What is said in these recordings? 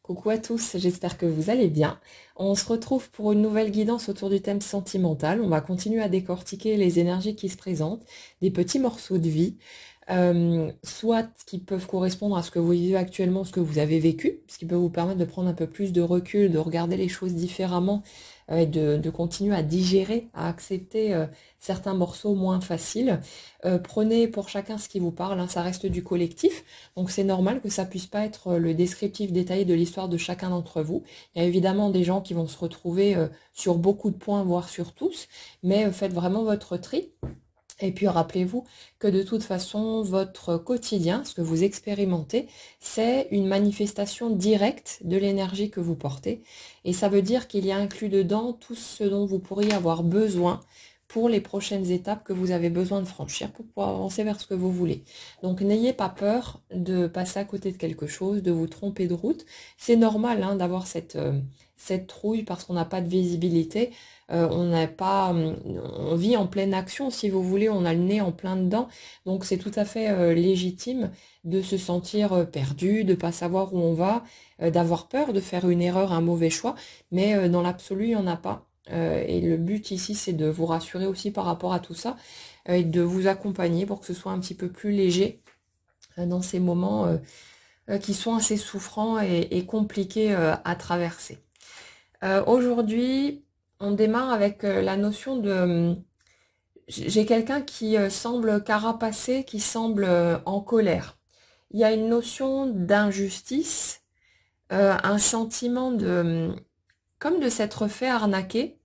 Coucou à tous, j'espère que vous allez bien. On se retrouve pour une nouvelle guidance autour du thème sentimental. On va continuer à décortiquer les énergies qui se présentent, des petits morceaux de vie, soit qui peuvent correspondre à ce que vous vivez actuellement, ce que vous avez vécu, ce qui peut vous permettre de prendre un peu plus de recul, de regarder les choses différemment et de continuer à digérer, à accepter certains morceaux moins faciles. Prenez pour chacun ce qui vous parle, hein, ça reste du collectif. Donc c'est normal que ça puisse pas être le descriptif détaillé de l'histoire de chacun d'entre vous. Il y a évidemment des gens qui vont se retrouver sur beaucoup de points, voire sur tous, mais faites vraiment votre tri. Et puis rappelez-vous que de toute façon, votre quotidien, ce que vous expérimentez, c'est une manifestation directe de l'énergie que vous portez. Et ça veut dire qu'il y a inclus dedans tout ce dont vous pourriez avoir besoin pour les prochaines étapes que vous avez besoin de franchir pour pouvoir avancer vers ce que vous voulez. Donc n'ayez pas peur de passer à côté de quelque chose, de vous tromper de route. C'est normal hein, d'avoir cette trouille parce qu'on n'a pas de visibilité. On n'a pas, on vit en pleine action, si vous voulez, on a le nez en plein dedans, donc c'est tout à fait légitime de se sentir perdu, de pas savoir où on va, d'avoir peur de faire une erreur, un mauvais choix, mais dans l'absolu, il n'y en a pas. Et le but ici, c'est de vous rassurer aussi par rapport à tout ça, et de vous accompagner pour que ce soit un petit peu plus léger dans ces moments qui sont assez souffrants et compliqués à traverser. Aujourd'hui, on démarre avec la notion de... J'ai quelqu'un qui semble carapacé, qui semble en colère. Il y a une notion d'injustice, un sentiment de... comme de s'être fait arnaquer.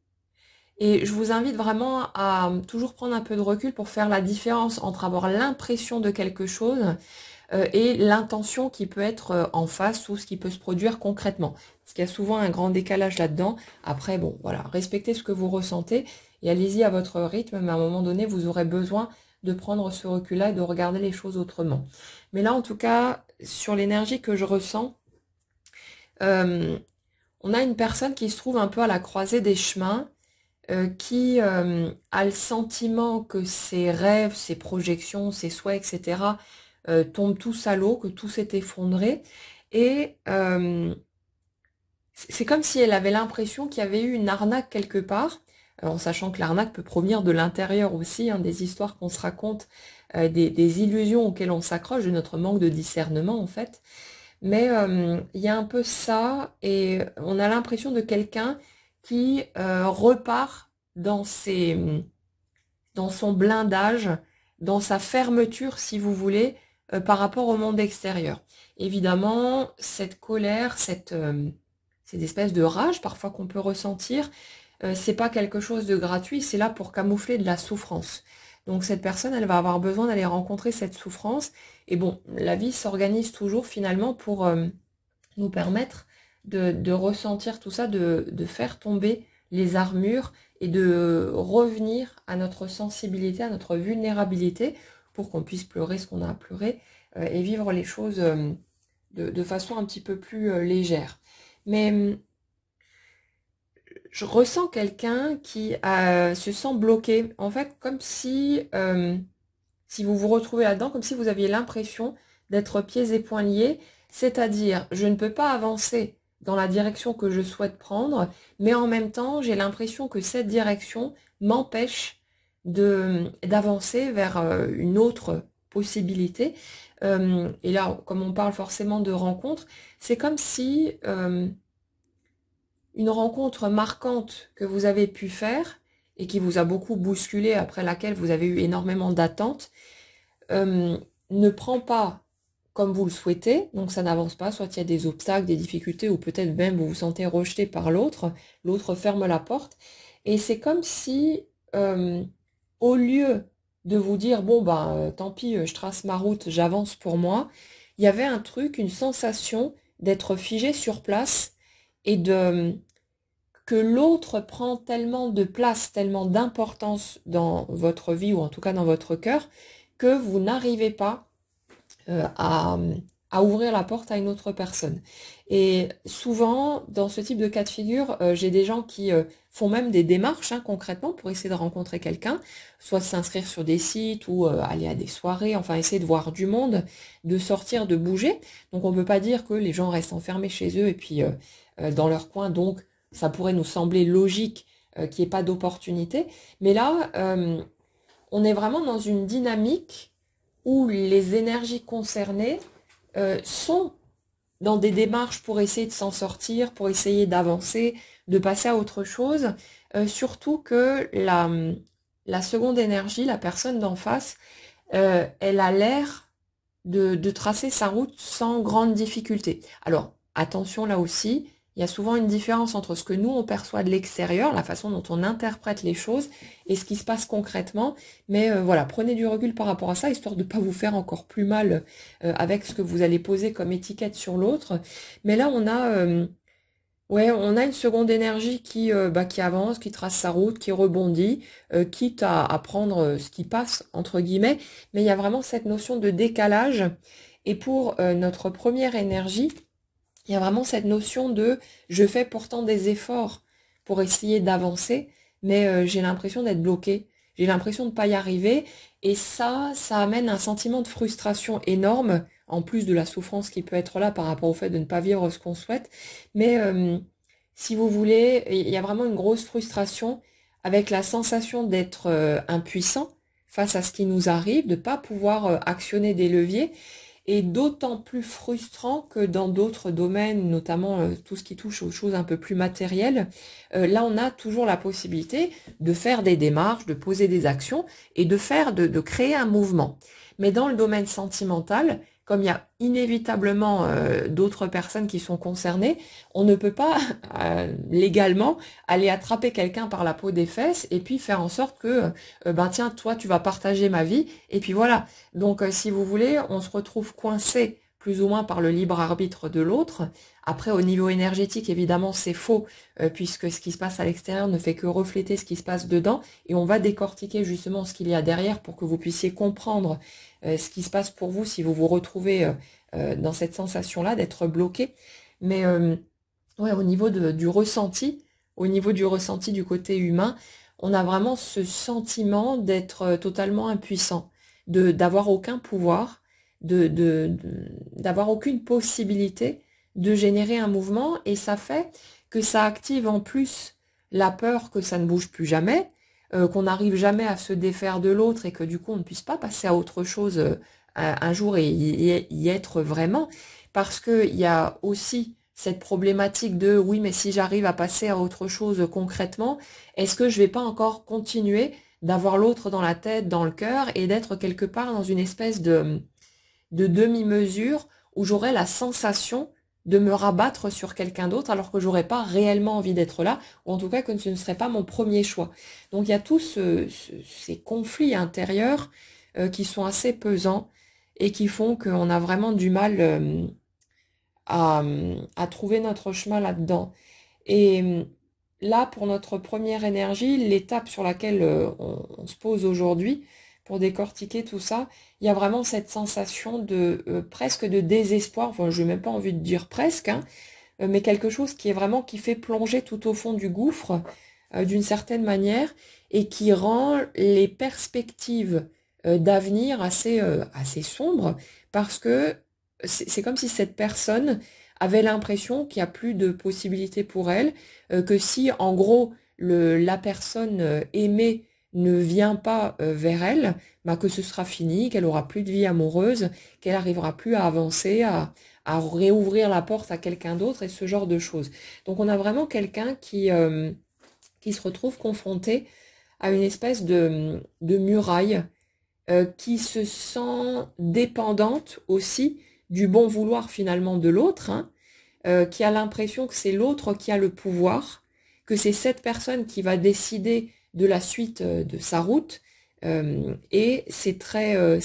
Et je vous invite vraiment à toujours prendre un peu de recul pour faire la différence entre avoir l'impression de quelque chose et l'intention qui peut être en face ou ce qui peut se produire concrètement. Parce qu'il y a souvent un grand décalage là-dedans. Après, bon, voilà, respectez ce que vous ressentez et allez-y à votre rythme, mais à un moment donné, vous aurez besoin de prendre ce recul-là et de regarder les choses autrement. Mais là, en tout cas, sur l'énergie que je ressens, euh, on a une personne qui se trouve un peu à la croisée des chemins, qui a le sentiment que ses rêves, ses projections, ses souhaits, etc., tombent tous à l'eau, que tout s'est effondré. Et c'est comme si elle avait l'impression qu'il y avait eu une arnaque quelque part, en sachant que l'arnaque peut provenir de l'intérieur aussi, hein, des histoires qu'on se raconte, des illusions auxquelles on s'accroche, de notre manque de discernement en fait. Mais il y a un peu ça, et on a l'impression de quelqu'un qui repart dans dans son blindage, dans sa fermeture, si vous voulez, par rapport au monde extérieur. Évidemment, cette colère, cette espèce de rage parfois qu'on peut ressentir, c'est pas quelque chose de gratuit, c'est là pour camoufler de la souffrance. Donc cette personne, elle va avoir besoin d'aller rencontrer cette souffrance. Et bon, la vie s'organise toujours finalement pour nous permettre de ressentir tout ça, de faire tomber les armures et de revenir à notre sensibilité, à notre vulnérabilité pour qu'on puisse pleurer ce qu'on a à pleurer et vivre les choses de façon un petit peu plus légère. Mais je ressens quelqu'un qui se sent bloqué, en fait, comme si vous vous retrouvez là-dedans, comme si vous aviez l'impression d'être pieds et poings liés, c'est-à-dire je ne peux pas avancer dans la direction que je souhaite prendre, mais en même temps, j'ai l'impression que cette direction m'empêche d'avancer vers une autre possibilité. Et là, comme on parle forcément de rencontre, c'est comme si une rencontre marquante que vous avez pu faire et qui vous a beaucoup bousculé, après laquelle vous avez eu énormément d'attentes, ne prend pas comme vous le souhaitez, donc ça n'avance pas, soit il y a des obstacles, des difficultés, ou peut-être même vous vous sentez rejeté par l'autre ferme la porte, et c'est comme si, au lieu de vous dire, bon ben tant pis, je trace ma route, j'avance pour moi, il y avait un truc, une sensation d'être figé sur place, et de que l'autre prend tellement de place, tellement d'importance dans votre vie, ou en tout cas dans votre cœur, que vous n'arrivez pas à, à ouvrir la porte à une autre personne. Et souvent, dans ce type de cas de figure, j'ai des gens qui font même des démarches concrètement pour essayer de rencontrer quelqu'un, soit s'inscrire sur des sites ou aller à des soirées, enfin essayer de voir du monde, de sortir, de bouger. Donc on ne peut pas dire que les gens restent enfermés chez eux et puis dans leur coin, donc ça pourrait nous sembler logique qu'il n'y ait pas d'opportunité. Mais là, on est vraiment dans une dynamique où les énergies concernées sont dans des démarches pour essayer de s'en sortir, pour essayer d'avancer, de passer à autre chose. Surtout que la seconde énergie, la personne d'en face, elle a l'air de tracer sa route sans grande difficulté. Alors, attention là aussi, il y a souvent une différence entre ce que nous, on perçoit de l'extérieur, la façon dont on interprète les choses, et ce qui se passe concrètement. Mais voilà, prenez du recul par rapport à ça, histoire de ne pas vous faire encore plus mal avec ce que vous allez poser comme étiquette sur l'autre. Mais là, ouais, on a une seconde énergie qui avance, qui trace sa route, qui rebondit, quitte à prendre ce qui passe, entre guillemets. Mais il y a vraiment cette notion de décalage. Et pour notre première énergie, il y a vraiment cette notion de je fais pourtant des efforts pour essayer d'avancer, mais j'ai l'impression d'être bloqué. J'ai l'impression de ne pas y arriver. Et ça amène un sentiment de frustration énorme, en plus de la souffrance qui peut être là par rapport au fait de ne pas vivre ce qu'on souhaite. Mais si vous voulez, il y a vraiment une grosse frustration avec la sensation d'être impuissant face à ce qui nous arrive, de ne pas pouvoir actionner des leviers, et d'autant plus frustrant que dans d'autres domaines, notamment tout ce qui touche aux choses un peu plus matérielles, là on a toujours la possibilité de faire des démarches, de poser des actions et de créer un mouvement. Mais dans le domaine sentimental, comme il y a inévitablement d'autres personnes qui sont concernées, on ne peut pas légalement aller attraper quelqu'un par la peau des fesses et puis faire en sorte que, ben tiens, toi tu vas partager ma vie, et puis voilà. Donc si vous voulez, on se retrouve coincé plus ou moins par le libre arbitre de l'autre. Après, au niveau énergétique, évidemment, c'est faux, puisque ce qui se passe à l'extérieur ne fait que refléter ce qui se passe dedans, et on va décortiquer justement ce qu'il y a derrière pour que vous puissiez comprendre ce qui se passe pour vous si vous vous retrouvez dans cette sensation-là d'être bloqué. Mais ouais, au niveau du ressenti du côté humain, on a vraiment ce sentiment d'être totalement impuissant, d'avoir aucun pouvoir, d'avoir aucune possibilité de générer un mouvement, et ça fait que ça active en plus la peur que ça ne bouge plus jamais, qu'on n'arrive jamais à se défaire de l'autre et que du coup on ne puisse pas passer à autre chose un jour et y être vraiment, parce qu'il y a aussi cette problématique de oui, mais si j'arrive à passer à autre chose concrètement, est-ce que je vais pas encore continuer d'avoir l'autre dans la tête, dans le cœur, et d'être quelque part dans une espèce de demi-mesure où j'aurais la sensation de me rabattre sur quelqu'un d'autre alors que j'aurais pas réellement envie d'être là, ou en tout cas que ce ne serait pas mon premier choix. Donc il y a tous ces conflits intérieurs qui sont assez pesants et qui font qu'on a vraiment du mal à trouver notre chemin là-dedans. Et là, pour notre première énergie, l'étape sur laquelle on se pose aujourd'hui, pour décortiquer tout ça, il y a vraiment cette sensation de presque de désespoir, enfin je n'ai même pas envie de dire presque, mais quelque chose qui est vraiment qui fait plonger tout au fond du gouffre d'une certaine manière, et qui rend les perspectives d'avenir assez sombres, parce que c'est comme si cette personne avait l'impression qu'il n'y a plus de possibilités pour elle, que si en gros la personne aimée ne vient pas vers elle, bah, que ce sera fini, qu'elle aura plus de vie amoureuse, qu'elle n'arrivera plus à avancer, à réouvrir la porte à quelqu'un d'autre et ce genre de choses. Donc on a vraiment quelqu'un qui se retrouve confronté à une espèce de muraille, qui se sent dépendante aussi du bon vouloir finalement de l'autre, qui a l'impression que c'est l'autre qui a le pouvoir, que c'est cette personne qui va décider de la suite de sa route, et c'est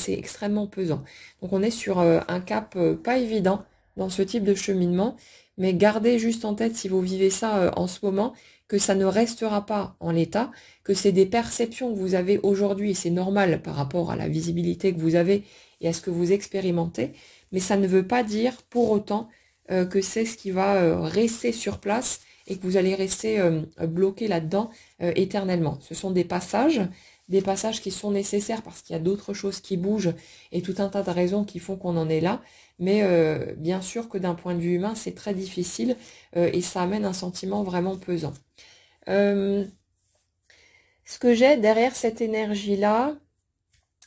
extrêmement pesant. Donc on est sur un cap pas évident dans ce type de cheminement, mais gardez juste en tête, si vous vivez ça en ce moment, que ça ne restera pas en l'état, que c'est des perceptions que vous avez aujourd'hui, et c'est normal par rapport à la visibilité que vous avez et à ce que vous expérimentez, mais ça ne veut pas dire pour autant que c'est ce qui va rester sur place et que vous allez rester bloqué là-dedans éternellement. Ce sont des passages qui sont nécessaires parce qu'il y a d'autres choses qui bougent et tout un tas de raisons qui font qu'on en est là. Mais bien sûr que d'un point de vue humain, c'est très difficile et ça amène un sentiment vraiment pesant. Euh, Ce que j'ai derrière cette énergie-là,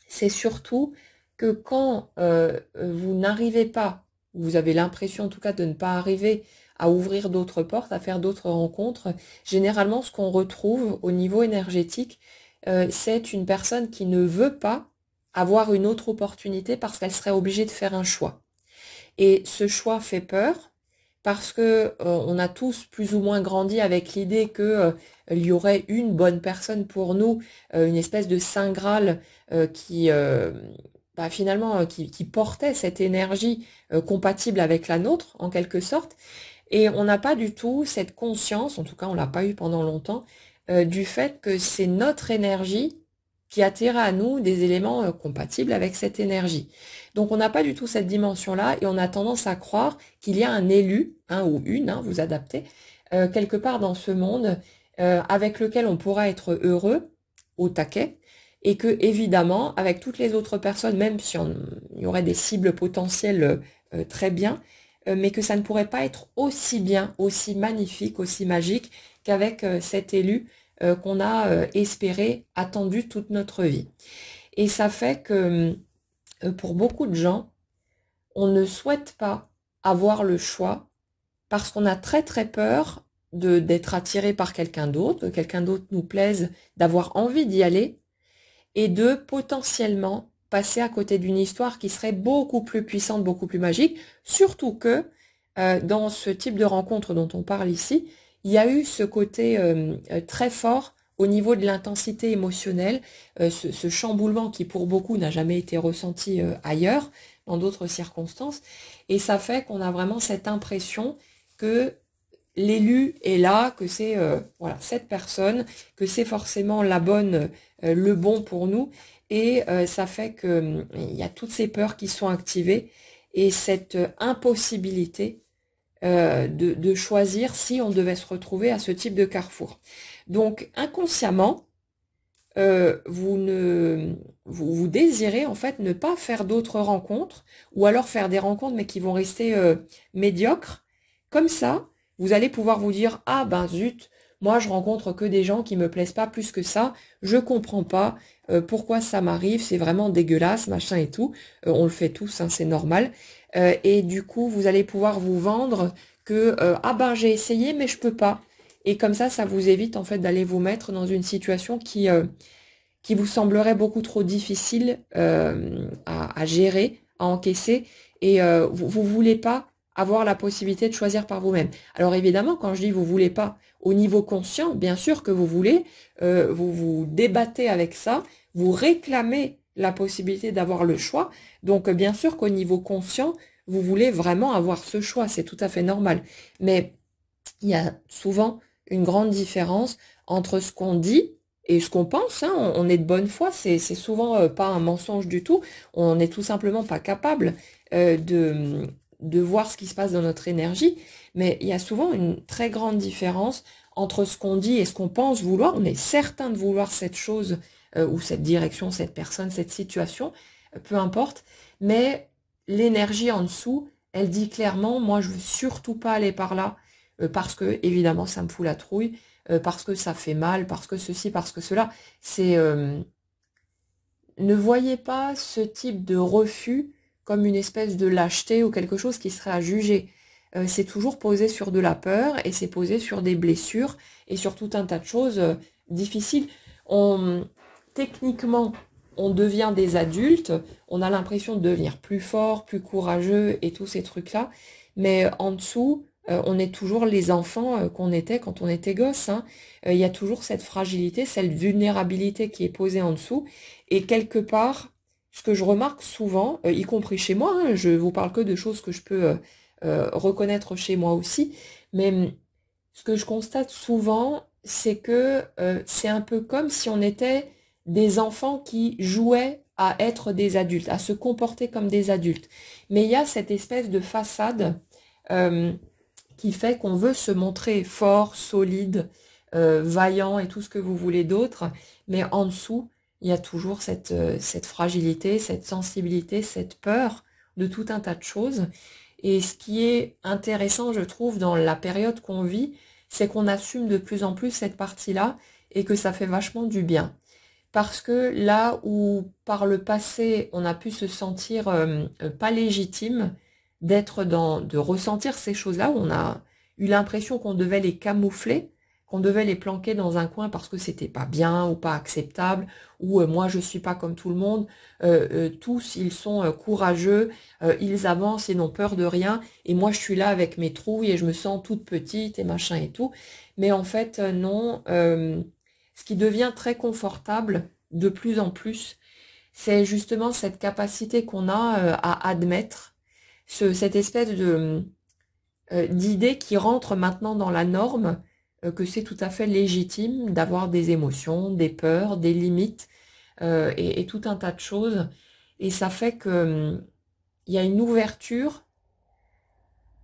c'est surtout que quand vous n'arrivez pas, vous avez l'impression en tout cas de ne pas arriver à ouvrir d'autres portes, à faire d'autres rencontres, généralement ce qu'on retrouve au niveau énergétique, c'est une personne qui ne veut pas avoir une autre opportunité parce qu'elle serait obligée de faire un choix. Et ce choix fait peur parce que on a tous plus ou moins grandi avec l'idée que il y aurait une bonne personne pour nous, une espèce de saint Graal qui finalement qui portait cette énergie compatible avec la nôtre en quelque sorte. Et on n'a pas du tout cette conscience, en tout cas on l'a pas eu pendant longtemps, du fait que c'est notre énergie qui attire à nous des éléments compatibles avec cette énergie. Donc on n'a pas du tout cette dimension-là et on a tendance à croire qu'il y a un élu, un ou une, hein, vous adaptez, quelque part dans ce monde avec lequel on pourra être heureux, au taquet, et que évidemment, avec toutes les autres personnes, même si il y aurait des cibles potentielles très bien, mais que ça ne pourrait pas être aussi bien, aussi magnifique, aussi magique qu'avec cet élu qu'on a espéré, attendu toute notre vie. Et ça fait que pour beaucoup de gens, on ne souhaite pas avoir le choix parce qu'on a très très peur d'être attiré par quelqu'un d'autre, que quelqu'un d'autre nous plaise, d'avoir envie d'y aller et de potentiellement passer à côté d'une histoire qui serait beaucoup plus puissante, beaucoup plus magique, surtout que dans ce type de rencontre dont on parle ici, il y a eu ce côté très fort au niveau de l'intensité émotionnelle, ce chamboulement qui pour beaucoup n'a jamais été ressenti ailleurs, dans d'autres circonstances, et ça fait qu'on a vraiment cette impression que l'élu est là, que c'est voilà cette personne, que c'est forcément la bonne, le bon pour nous, et ça fait que il y a toutes ces peurs qui sont activées et cette impossibilité de choisir si on devait se retrouver à ce type de carrefour. Donc inconsciemment, vous désirez en fait ne pas faire d'autres rencontres ou alors faire des rencontres mais qui vont rester médiocres. Comme ça, vous allez pouvoir vous dire ah ben zut, moi je rencontre que des gens qui me plaisent pas plus que ça, je comprends pas pourquoi ça m'arrive, c'est vraiment dégueulasse, machin et tout. On le fait tous, hein, c'est normal. Et du coup, vous allez pouvoir vous vendre que ah ben j'ai essayé mais je peux pas. Et comme ça vous évite en fait d'aller vous mettre dans une situation qui vous semblerait beaucoup trop difficile à gérer, à encaisser, et vous voulez pas avoir la possibilité de choisir par vous-même. Alors évidemment, quand je dis vous voulez pas, au niveau conscient, bien sûr que vous voulez, vous vous débattez avec ça, vous réclamez la possibilité d'avoir le choix. Donc bien sûr qu'au niveau conscient, vous voulez vraiment avoir ce choix, c'est tout à fait normal. Mais il y a souvent une grande différence entre ce qu'on dit et ce qu'on pense, hein. On est de bonne foi, c'est souvent pas un mensonge du tout. On n'est tout simplement pas capable de voir ce qui se passe dans notre énergie. Mais il y a souvent une très grande différence entre ce qu'on dit et ce qu'on pense vouloir. On est certain de vouloir cette chose ou cette direction, cette personne, cette situation, peu importe. Mais l'énergie en dessous, elle dit clairement, moi je veux surtout pas aller par là parce que évidemment ça me fout la trouille, parce que ça fait mal, parce que ceci, parce que cela. C'est ne voyez pas ce type de refus comme une espèce de lâcheté ou quelque chose qui serait à juger. C'est toujours posé sur de la peur et c'est posé sur des blessures et sur tout un tas de choses difficiles. Techniquement, on devient des adultes, on a l'impression de devenir plus fort, plus courageux et tous ces trucs-là, mais en dessous, on est toujours les enfants qu'on était quand on était gosse, hein. Il y a toujours cette fragilité, cette vulnérabilité qui est posée en dessous. Et quelque part, ce que je remarque souvent, y compris chez moi, hein, je vous parle que de choses que je peux reconnaître chez moi aussi, mais ce que je constate souvent, c'est que c'est un peu comme si on était des enfants qui jouaient à être des adultes, à se comporter comme des adultes. Mais il y a cette espèce de façade euh, qui fait qu'on veut se montrer fort, solide, vaillant et tout ce que vous voulez d'autre, mais en dessous, il y a toujours cette fragilité, cette sensibilité, cette peur de tout un tas de choses. Et ce qui est intéressant, je trouve, dans la période qu'on vit, c'est qu'on assume de plus en plus cette partie-là et que ça fait vachement du bien. Parce que là où par le passé, on a pu se sentir pas légitime de ressentir ces choses-là, où on a eu l'impression qu'on devait les camoufler, qu'on devait les planquer dans un coin parce que c'était pas bien ou pas acceptable, ou moi je suis pas comme tout le monde, tous ils sont courageux, ils avancent et n'ont peur de rien, et moi je suis là avec mes trouilles et je me sens toute petite et machin et tout. Mais en fait non. Ce qui devient très confortable de plus en plus, c'est justement cette capacité qu'on a à admettre cette espèce de d'idée qui rentre maintenant dans la norme, que c'est tout à fait légitime d'avoir des émotions, des peurs, des limites et tout un tas de choses. Et ça fait que il y a une ouverture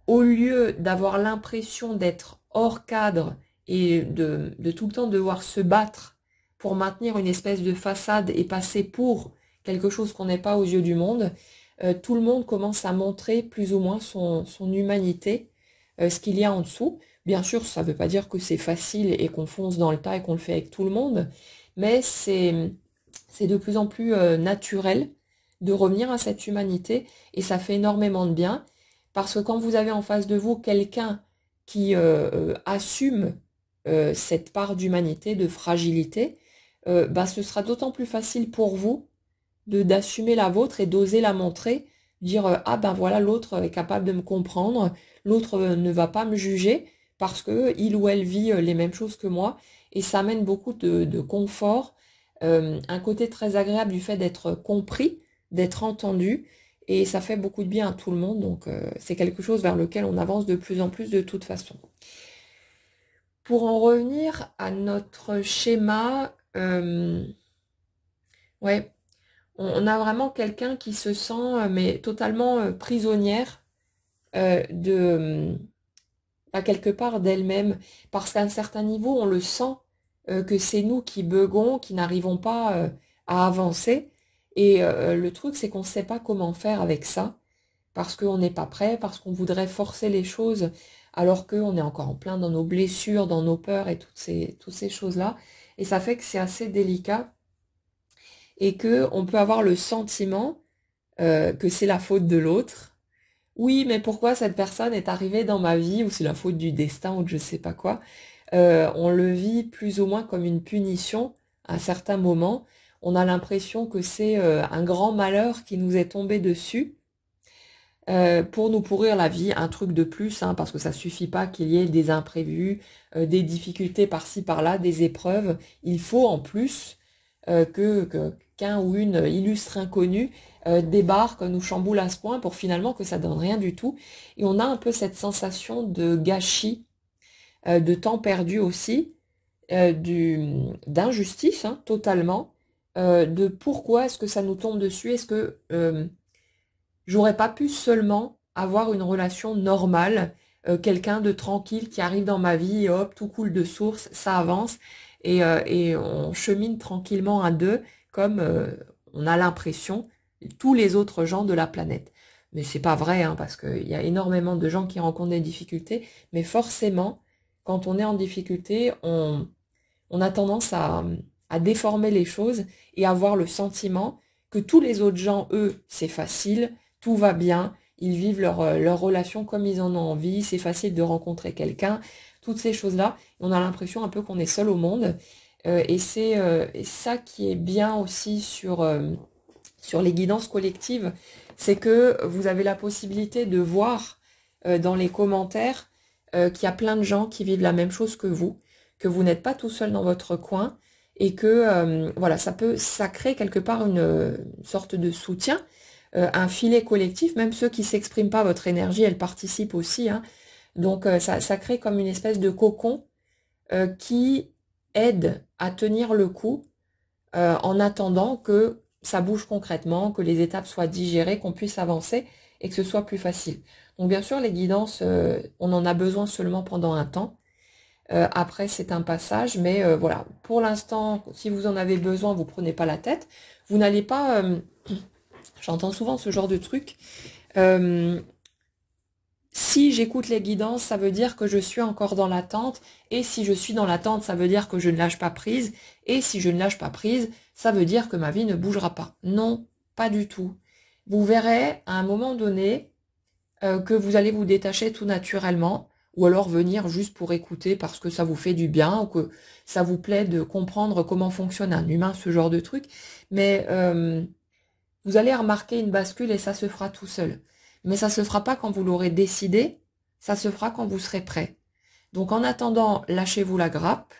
au lieu d'avoir l'impression d'être hors cadre et de tout le temps devoir se battre pour maintenir une espèce de façade et passer pour quelque chose qu'on n'est pas aux yeux du monde, tout le monde commence à montrer plus ou moins son humanité, ce qu'il y a en dessous. Bien sûr, ça ne veut pas dire que c'est facile et qu'on fonce dans le tas et qu'on le fait avec tout le monde, mais c'est de plus en plus naturel de revenir à cette humanité et ça fait énormément de bien. Parce que quand vous avez en face de vous quelqu'un qui assume cette part d'humanité, de fragilité, bah, ce sera d'autant plus facile pour vous d'assumer la vôtre et d'oser la montrer, dire ah ben voilà, l'autre est capable de me comprendre, l'autre ne va pas me juger parce que il ou elle vit les mêmes choses que moi, et ça amène beaucoup de confort, un côté très agréable du fait d'être compris, d'être entendu, et ça fait beaucoup de bien à tout le monde, donc c'est quelque chose vers lequel on avance de plus en plus de toute façon. Pour en revenir à notre schéma, ouais, on a vraiment quelqu'un qui se sent mais totalement prisonnière de à quelque part d'elle-même, parce qu'à un certain niveau, on le sent que c'est nous qui buguons, qui n'arrivons pas à avancer. Et le truc, c'est qu'on ne sait pas comment faire avec ça, parce qu'on n'est pas prêt, parce qu'on voudrait forcer les choses, alors qu'on est encore en plein dans nos blessures, dans nos peurs et toutes ces choses-là. Et ça fait que c'est assez délicat et que on peut avoir le sentiment que c'est la faute de l'autre. Oui, mais pourquoi cette personne est arrivée dans ma vie, ou c'est la faute du destin, ou de je sais pas quoi. On le vit plus ou moins comme une punition à certains moments. On a l'impression que c'est un grand malheur qui nous est tombé dessus pour nous pourrir la vie, un truc de plus, hein, parce que ça suffit pas qu'il y ait des imprévus, des difficultés par-ci par-là, des épreuves. Il faut en plus qu'un ou une illustre inconnu débarque, nous chamboule à ce point pour finalement que ça donne rien du tout. Et on a un peu cette sensation de gâchis, de temps perdu aussi, d'injustice, hein, totalement, de pourquoi est-ce que ça nous tombe dessus, est-ce que j'aurais pas pu seulement avoir une relation normale, quelqu'un de tranquille qui arrive dans ma vie et hop, tout coule de source, ça avance et on chemine tranquillement à deux comme on a l'impression tous les autres gens de la planète. Mais c'est pas vrai, hein, parce qu'il y a énormément de gens qui rencontrent des difficultés, mais forcément, quand on est en difficulté, on a tendance à déformer les choses et avoir le sentiment que tous les autres gens, eux, c'est facile, tout va bien, ils vivent leur relation comme ils en ont envie, c'est facile de rencontrer quelqu'un, toutes ces choses-là. On a l'impression un peu qu'on est seul au monde. Et c'est ça qui est bien aussi sur les guidances collectives, c'est que vous avez la possibilité de voir dans les commentaires qu'il y a plein de gens qui vivent la même chose que vous n'êtes pas tout seul dans votre coin et que voilà, ça crée quelque part une sorte de soutien, un filet collectif, même ceux qui s'expriment pas, votre énergie, elle participe aussi, hein. Donc ça crée comme une espèce de cocon qui aide à tenir le coup en attendant que ça bouge concrètement, que les étapes soient digérées, qu'on puisse avancer et que ce soit plus facile. Donc bien sûr, les guidances, on en a besoin seulement pendant un temps. Après, c'est un passage, mais voilà. Pour l'instant, si vous en avez besoin, vous prenez pas la tête. Vous n'allez pas... j'entends souvent ce genre de truc. Euh, Si j'écoute les guidances, ça veut dire que je suis encore dans l'attente. Et si je suis dans l'attente, ça veut dire que je ne lâche pas prise. Et si je ne lâche pas prise, ça veut dire que ma vie ne bougera pas. Non, pas du tout. Vous verrez à un moment donné que vous allez vous détacher tout naturellement. Ou alors venir juste pour écouter parce que ça vous fait du bien ou que ça vous plaît de comprendre comment fonctionne un humain, ce genre de truc. Mais vous allez remarquer une bascule et ça se fera tout seul. Mais ça se fera pas quand vous l'aurez décidé, ça se fera quand vous serez prêt. Donc en attendant, lâchez-vous la grappe,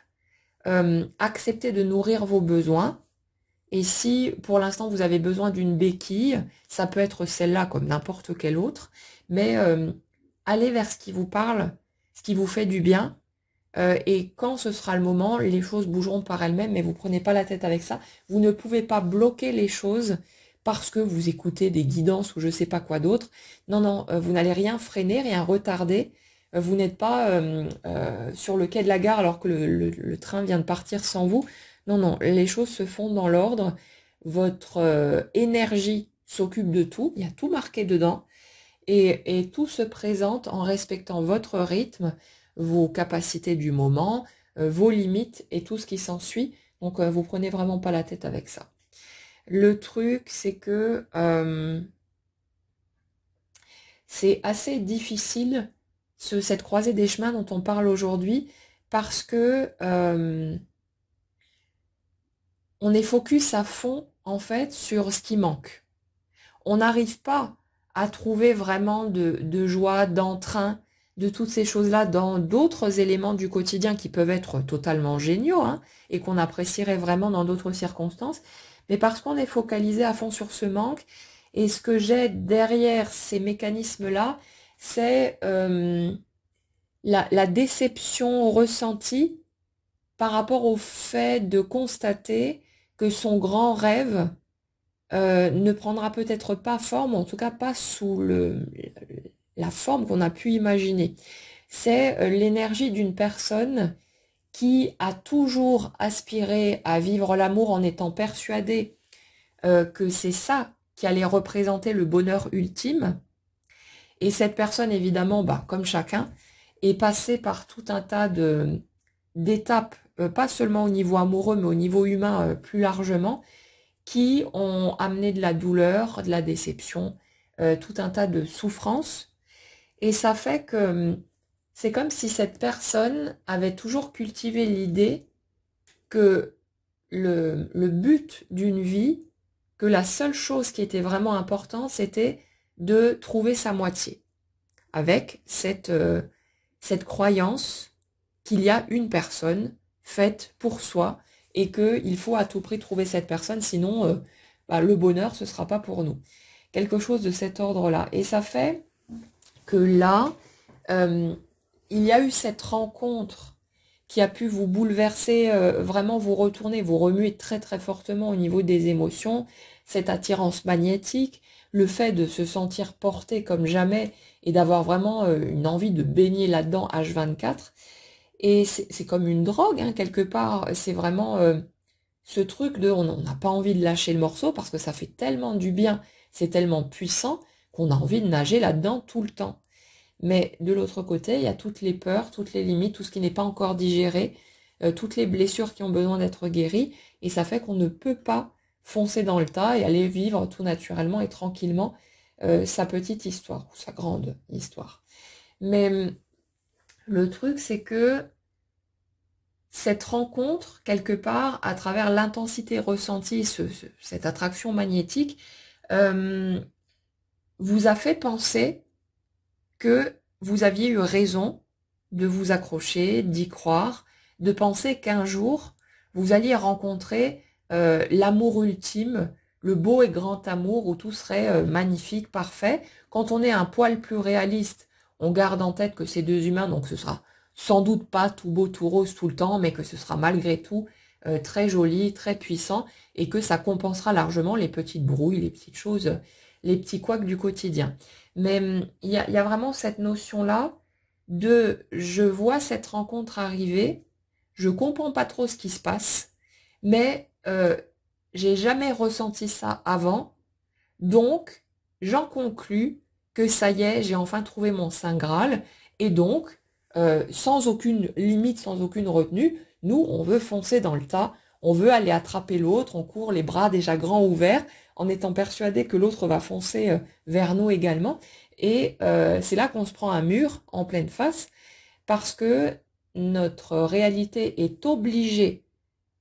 acceptez de nourrir vos besoins. Et si pour l'instant vous avez besoin d'une béquille, ça peut être celle-là comme n'importe quelle autre, mais allez vers ce qui vous parle, ce qui vous fait du bien. Et quand ce sera le moment, les choses bougeront par elles-mêmes, mais vous prenez pas la tête avec ça. Vous ne pouvez pas bloquer les choses parce que vous écoutez des guidances ou je sais pas quoi d'autre. Non, non, vous n'allez rien freiner, rien retarder. Vous n'êtes pas sur le quai de la gare alors que le train vient de partir sans vous. Non, non, les choses se font dans l'ordre. Votre énergie s'occupe de tout. Il y a tout marqué dedans. Et tout se présente en respectant votre rythme, vos capacités du moment, vos limites et tout ce qui s'ensuit. Donc, vous prenez vraiment pas la tête avec ça. Le truc, c'est que c'est assez difficile, cette croisée des chemins dont on parle aujourd'hui, parce que on est focus à fond, en fait, sur ce qui manque. On n'arrive pas à trouver vraiment de joie, d'entrain, de toutes ces choses-là dans d'autres éléments du quotidien qui peuvent être totalement géniaux, hein, et qu'on apprécierait vraiment dans d'autres circonstances, mais parce qu'on est focalisé à fond sur ce manque. Et ce que j'ai derrière ces mécanismes-là, c'est la déception ressentie par rapport au fait de constater que son grand rêve ne prendra peut-être pas forme, en tout cas pas sous la forme qu'on a pu imaginer. C'est l'énergie d'une personne qui a toujours aspiré à vivre l'amour en étant persuadée que c'est ça qui allait représenter le bonheur ultime. Et cette personne, évidemment, bah, comme chacun, est passée par tout un tas d'étapes, pas seulement au niveau amoureux, mais au niveau humain plus largement, qui ont amené de la douleur, de la déception, tout un tas de souffrances. Et ça fait que c'est comme si cette personne avait toujours cultivé l'idée que le but d'une vie, que la seule chose qui était vraiment importante, c'était de trouver sa moitié. Avec cette croyance qu'il y a une personne faite pour soi et qu'il faut à tout prix trouver cette personne, sinon bah, le bonheur, ce sera pas pour nous. Quelque chose de cet ordre-là. Et ça fait que là, il y a eu cette rencontre qui a pu vous bouleverser, vraiment vous retourner, vous remuer très très fortement au niveau des émotions, cette attirance magnétique, le fait de se sentir porté comme jamais et d'avoir vraiment une envie de baigner là-dedans H24. Et c'est comme une drogue, hein, quelque part. C'est vraiment ce truc de on n'a pas envie de lâcher le morceau parce que ça fait tellement du bien, c'est tellement puissant qu'on a envie de nager là-dedans tout le temps. Mais de l'autre côté, il y a toutes les peurs, toutes les limites, tout ce qui n'est pas encore digéré, toutes les blessures qui ont besoin d'être guéries, et ça fait qu'on ne peut pas foncer dans le tas et aller vivre tout naturellement et tranquillement sa petite histoire, ou sa grande histoire. Mais le truc, c'est que cette rencontre, quelque part, à travers l'intensité ressentie, cette attraction magnétique, vous a fait penser que vous aviez eu raison de vous accrocher, d'y croire, de penser qu'un jour, vous alliez rencontrer l'amour ultime, le beau et grand amour où tout serait magnifique, parfait. Quand on est un poil plus réaliste, on garde en tête que c'est deux humains, donc ce sera sans doute pas tout beau, tout rose tout le temps, mais que ce sera malgré tout très joli, très puissant, et que ça compensera largement les petites brouilles, les petites choses, les petits couacs du quotidien. Mais il y a vraiment cette notion-là de je vois cette rencontre arriver, je comprends pas trop ce qui se passe, mais j'ai jamais ressenti ça avant, donc j'en conclus que ça y est, j'ai enfin trouvé mon Saint Graal, et donc sans aucune limite, sans aucune retenue, nous on veut foncer dans le tas, on veut aller attraper l'autre, on court les bras déjà grands ouverts, en étant persuadé que l'autre va foncer vers nous également, et c'est là qu'on se prend un mur en pleine face, parce que notre réalité est obligée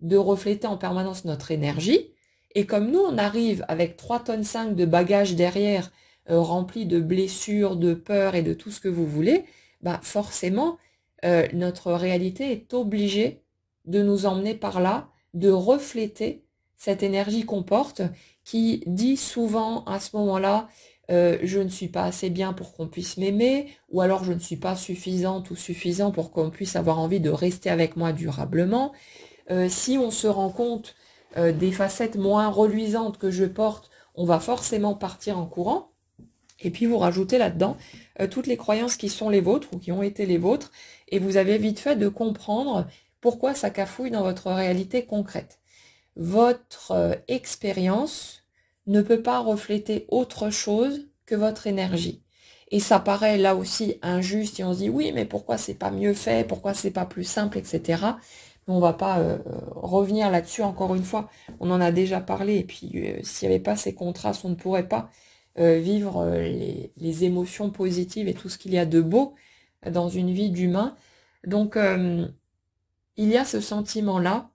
de refléter en permanence notre énergie. Et comme nous, on arrive avec 3,5 tonnes de bagages derrière, remplis de blessures, de peurs et de tout ce que vous voulez, bah forcément, notre réalité est obligée de nous emmener par là, de refléter cette énergie qu'on porte, qui dit souvent à ce moment-là, je ne suis pas assez bien pour qu'on puisse m'aimer, ou alors je ne suis pas suffisante ou suffisant pour qu'on puisse avoir envie de rester avec moi durablement. Si on se rend compte des facettes moins reluisantes que je porte, on va forcément partir en courant. Et puis vous rajoutez là-dedans toutes les croyances qui sont les vôtres ou qui ont été les vôtres, et vous avez vite fait de comprendre pourquoi ça cafouille dans votre réalité concrète. Votre expérience ne peut pas refléter autre chose que votre énergie. Et ça paraît là aussi injuste et on se dit oui, mais pourquoi c'est pas mieux fait, pourquoi c'est pas plus simple, etc. Mais on va pas revenir là-dessus encore une fois. On en a déjà parlé et puis s'il n'y avait pas ces contrastes, on ne pourrait pas vivre les émotions positives et tout ce qu'il y a de beau dans une vie d'humain. Donc il y a ce sentiment-là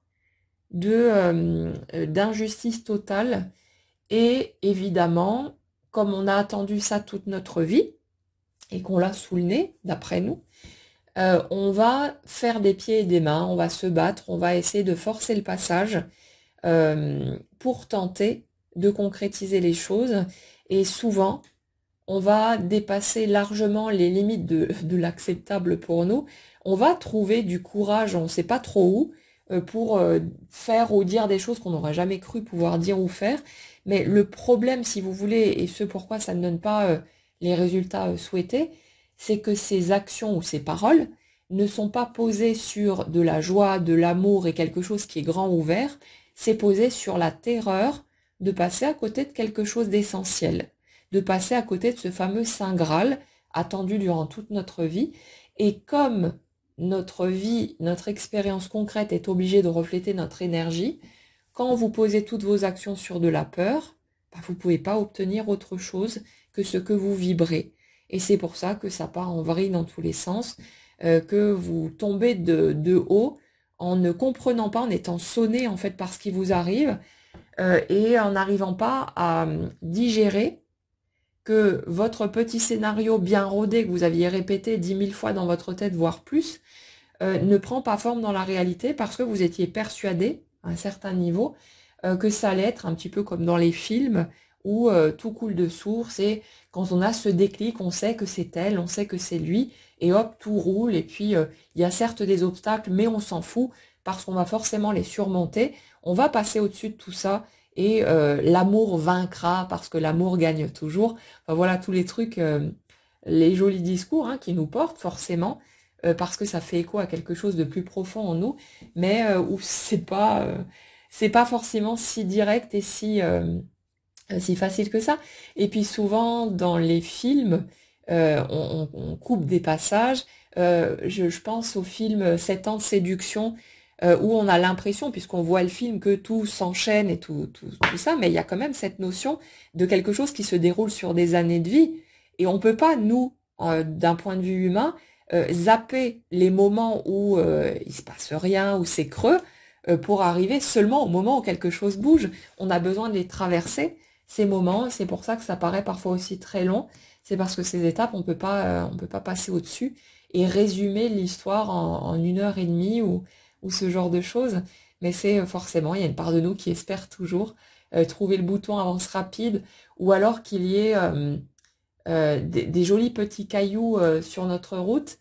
d'injustice totale, et évidemment, comme on a attendu ça toute notre vie et qu'on l'a sous le nez, d'après nous, on va faire des pieds et des mains, on va se battre, on va essayer de forcer le passage pour tenter de concrétiser les choses, et souvent on va dépasser largement les limites de l'acceptable pour nous. On va trouver du courage, on ne sait pas trop où, pour faire ou dire des choses qu'on n'aurait jamais cru pouvoir dire ou faire. Mais le problème, si vous voulez, et ce pourquoi ça ne donne pas les résultats souhaités, c'est que ces actions ou ces paroles ne sont pas posées sur de la joie, de l'amour et quelque chose qui est grand ouvert, c'est posé sur la terreur de passer à côté de quelque chose d'essentiel, de passer à côté de ce fameux Saint Graal attendu durant toute notre vie. Et comme notre vie, notre expérience concrète est obligée de refléter notre énergie, quand vous posez toutes vos actions sur de la peur, bah, vous ne pouvez pas obtenir autre chose que ce que vous vibrez. Et c'est pour ça que ça part en vrille dans tous les sens, que vous tombez de haut en ne comprenant pas, en étant sonné en fait par ce qui vous arrive, et en n'arrivant pas à digérer que votre petit scénario bien rodé que vous aviez répété 10 000 fois dans votre tête, voire plus, ne prend pas forme dans la réalité parce que vous étiez persuadé, à un certain niveau, que ça allait être un petit peu comme dans les films où tout coule de source, et quand on a ce déclic, on sait que c'est elle, on sait que c'est lui, et hop, tout roule, et puis il y a certes des obstacles, mais on s'en fout parce qu'on va forcément les surmonter, on va passer au-dessus de tout ça, et l'amour vaincra parce que l'amour gagne toujours. Enfin, voilà tous les trucs, les jolis discours hein, qui nous portent forcément, parce que ça fait écho à quelque chose de plus profond en nous, mais où c'est pas forcément si direct et si facile que ça. Et puis souvent dans les films, on coupe des passages. Je pense au film 7 ans de séduction, où on a l'impression, puisqu'on voit le film, que tout s'enchaîne et tout ça, mais il y a quand même cette notion de quelque chose qui se déroule sur des années de vie. Et on peut pas, nous, d'un point de vue humain, zapper les moments où il se passe rien, où c'est creux, pour arriver seulement au moment où quelque chose bouge. On a besoin de les traverser, ces moments. C'est pour ça que ça paraît parfois aussi très long. C'est parce que ces étapes, on peut pas passer au-dessus et résumer l'histoire en 1 heure et demie ou ce genre de choses. Mais c'est forcément, il y a une part de nous qui espère toujours trouver le bouton avance rapide, ou alors qu'il y ait des jolis petits cailloux sur notre route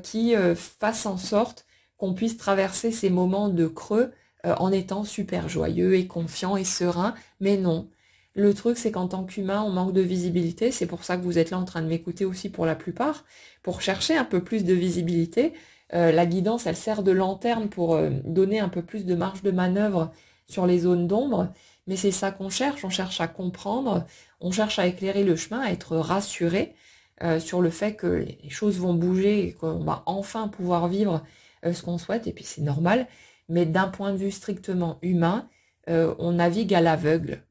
qui fassent en sorte qu'on puisse traverser ces moments de creux en étant super joyeux et confiant et serein, mais non. Le truc, c'est qu'en tant qu'humain, on manque de visibilité. C'est pour ça que vous êtes là en train de m'écouter aussi pour la plupart, pour chercher un peu plus de visibilité. La guidance, elle sert de lanterne pour donner un peu plus de marge de manœuvre sur les zones d'ombre. Mais c'est ça qu'on cherche. On cherche à comprendre, on cherche à éclairer le chemin, à être rassuré sur le fait que les choses vont bouger et qu'on va enfin pouvoir vivre ce qu'on souhaite. Et puis c'est normal. Mais d'un point de vue strictement humain, on navigue à l'aveugle.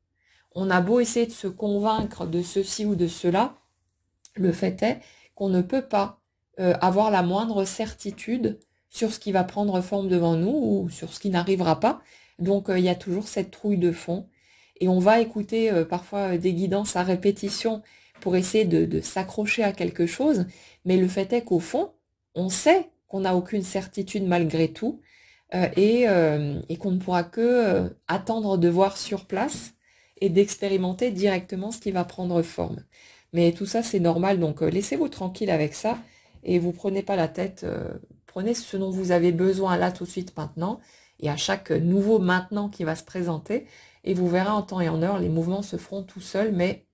On a beau essayer de se convaincre de ceci ou de cela, le fait est qu'on ne peut pas avoir la moindre certitude sur ce qui va prendre forme devant nous ou sur ce qui n'arrivera pas. Donc il y a toujours cette trouille de fond. Et on va écouter parfois des guidances à répétition pour essayer de s'accrocher à quelque chose. Mais le fait est qu'au fond, on sait qu'on n'a aucune certitude malgré tout et qu'on ne pourra que attendre de voir sur place et d'expérimenter directement ce qui va prendre forme. Mais tout ça, c'est normal, donc laissez-vous tranquille avec ça et vous prenez pas la tête. Prenez ce dont vous avez besoin là tout de suite maintenant et à chaque nouveau maintenant qui va se présenter et vous verrez en temps et en heure, les mouvements se feront tout seuls, mais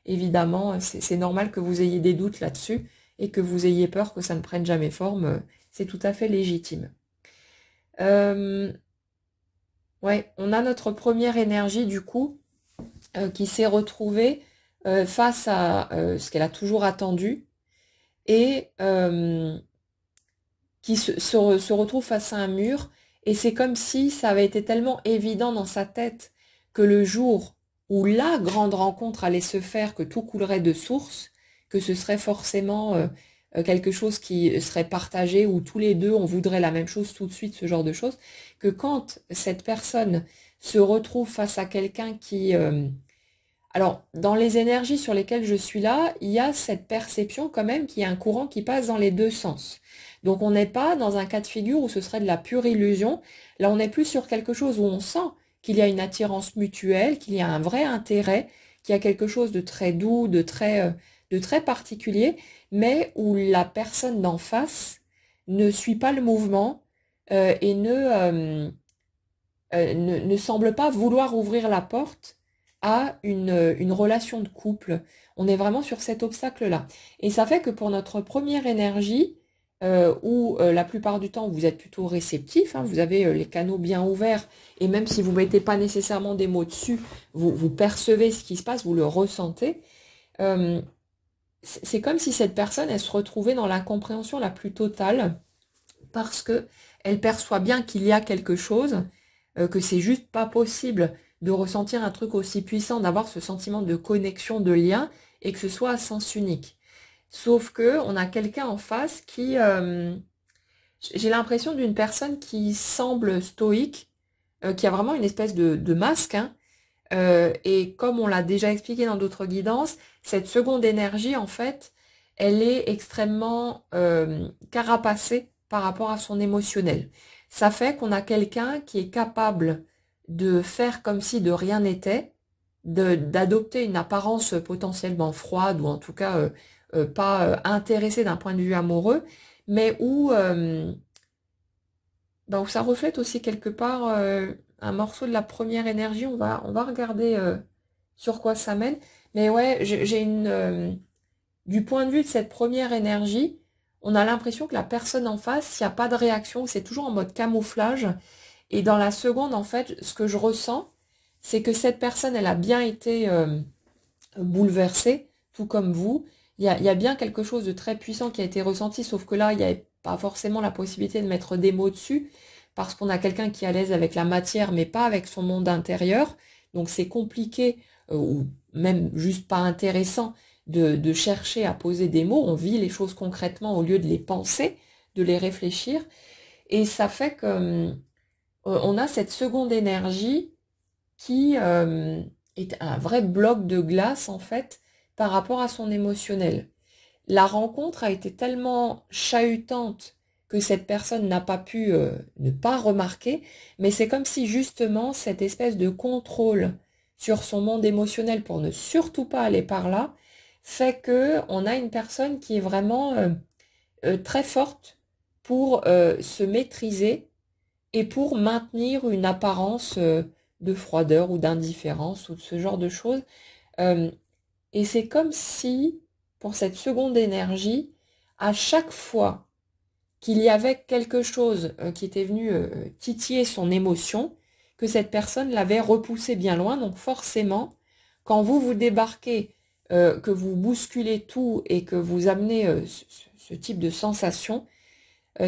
évidemment, c'est normal que vous ayez des doutes là-dessus et que vous ayez peur que ça ne prenne jamais forme. C'est tout à fait légitime. Euh, ouais, on a notre première énergie du coup qui s'est retrouvée face à ce qu'elle a toujours attendu et qui se retrouve face à un mur. Et c'est comme si ça avait été tellement évident dans sa tête que le jour où la grande rencontre allait se faire, que tout coulerait de source, que ce serait forcément quelque chose qui serait partagé, où tous les deux on voudrait la même chose tout de suite, ce genre de choses, que quand cette personne se retrouve face à quelqu'un qui alors, dans les énergies sur lesquelles je suis là, il y a cette perception quand même qu'il y a un courant qui passe dans les deux sens. Donc, on n'est pas dans un cas de figure où ce serait de la pure illusion. Là, on est plus sur quelque chose où on sent qu'il y a une attirance mutuelle, qu'il y a un vrai intérêt, qu'il y a quelque chose de très doux, de très particulier, mais où la personne d'en face ne suit pas le mouvement et ne semble pas vouloir ouvrir la porte à une relation de couple. On est vraiment sur cet obstacle-là. Et ça fait que pour notre première énergie, où la plupart du temps vous êtes plutôt réceptif, hein, vous avez les canaux bien ouverts, et même si vous ne mettez pas nécessairement des mots dessus, vous percevez ce qui se passe, vous le ressentez. euh, c'est comme si cette personne, elle se retrouvait dans l'incompréhension la plus totale, parce que elle perçoit bien qu'il y a quelque chose, que c'est juste pas possible de ressentir un truc aussi puissant, d'avoir ce sentiment de connexion, de lien, et que ce soit à sens unique. Sauf que on a quelqu'un en face qui, j'ai l'impression d'une personne qui semble stoïque, qui a vraiment une espèce de masque, hein, et comme on l'a déjà expliqué dans d'autres guidances, cette seconde énergie, en fait, elle est extrêmement carapacée par rapport à son émotionnel. Ça fait qu'on a quelqu'un qui est capable de faire comme si de rien n'était, d'adopter une apparence potentiellement froide ou en tout cas pas intéressée d'un point de vue amoureux, mais où ça reflète aussi quelque part un morceau de la première énergie. On va regarder sur quoi ça mène. Mais ouais, j'ai du point de vue de cette première énergie, on a l'impression que la personne en face, il n'y a pas de réaction, c'est toujours en mode camouflage. Et dans la seconde, en fait, ce que je ressens, c'est que cette personne, elle a bien été bouleversée, tout comme vous. Il y a bien quelque chose de très puissant qui a été ressenti, sauf que là, il n'y avait pas forcément la possibilité de mettre des mots dessus, parce qu'on a quelqu'un qui est à l'aise avec la matière, mais pas avec son monde intérieur. Donc c'est compliqué, ou même juste pas intéressant, de chercher à poser des mots. On vit les choses concrètement au lieu de les penser, de les réfléchir. Et ça fait que on a cette seconde énergie qui est un vrai bloc de glace en fait par rapport à son émotionnel. La rencontre a été tellement chahutante que cette personne n'a pas pu ne pas remarquer, mais c'est comme si justement cette espèce de contrôle sur son monde émotionnel pour ne surtout pas aller par là fait que on a une personne qui est vraiment très forte pour se maîtriser et pour maintenir une apparence de froideur ou d'indifférence ou de ce genre de choses. Euh, et c'est comme si, pour cette seconde énergie, à chaque fois qu'il y avait quelque chose qui était venu titiller son émotion, que cette personne l'avait repoussé bien loin. Donc forcément, quand vous vous débarquez, que vous bousculez tout et que vous amenez ce type de sensation,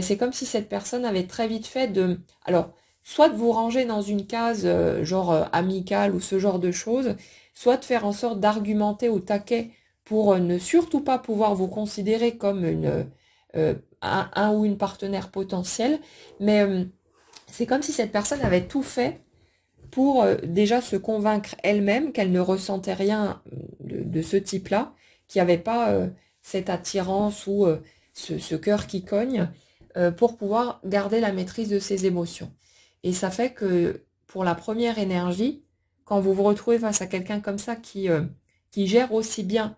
c'est comme si cette personne avait très vite fait de... Alors, soit de vous ranger dans une case genre amicale ou ce genre de choses, soit de faire en sorte d'argumenter au taquet pour ne surtout pas pouvoir vous considérer comme un ou une partenaire potentielle. Mais c'est comme si cette personne avait tout fait pour déjà se convaincre elle-même qu'elle ne ressentait rien de ce type-là, qu'il n'y avait pas cette attirance ou ce cœur qui cogne, pour pouvoir garder la maîtrise de ses émotions. Et ça fait que pour la première énergie, quand vous vous retrouvez face à quelqu'un comme ça qui gère aussi bien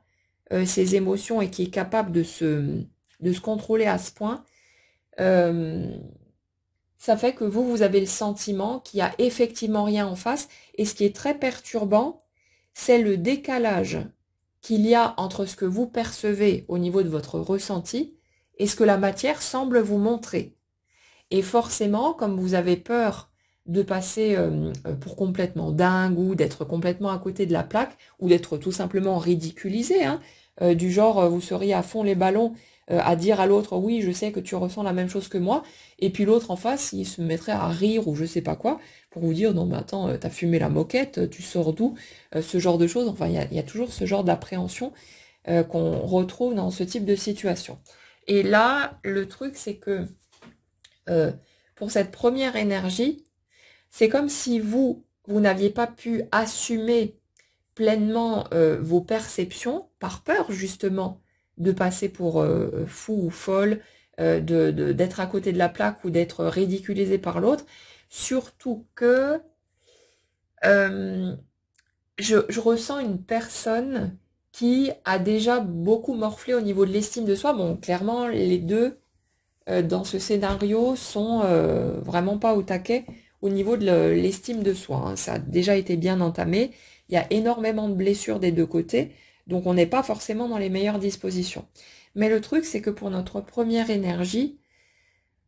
ses émotions et qui est capable de se contrôler à ce point, euh, ça fait que vous avez le sentiment qu'il y a effectivement rien en face. Et ce qui est très perturbant, c'est le décalage qu'il y a entre ce que vous percevez au niveau de votre ressenti et ce que la matière semble vous montrer. Et forcément, comme vous avez peur de passer pour complètement dingue ou d'être complètement à côté de la plaque ou d'être tout simplement ridiculisé, hein, du genre vous seriez à fond les ballons à dire à l'autre oui je sais que tu ressens la même chose que moi et puis l'autre en face il se mettrait à rire ou je sais pas quoi pour vous dire non mais attends t'as fumé la moquette, tu sors d'où, ce genre de choses. Enfin il y a toujours ce genre d'appréhension qu'on retrouve dans ce type de situation. Et là le truc c'est que euh, pour cette première énergie, c'est comme si vous n'aviez pas pu assumer pleinement vos perceptions par peur justement de passer pour fou ou folle, d'être à côté de la plaque ou d'être ridiculisé par l'autre. Surtout que euh, je ressens une personne qui a déjà beaucoup morflé au niveau de l'estime de soi. Bon, clairement, les deux dans ce scénario sont vraiment pas au taquet au niveau de l'estime de soi, hein. Ça a déjà été bien entamé. Il y a énormément de blessures des deux côtés, donc on n'est pas forcément dans les meilleures dispositions. Mais le truc, c'est que pour notre première énergie,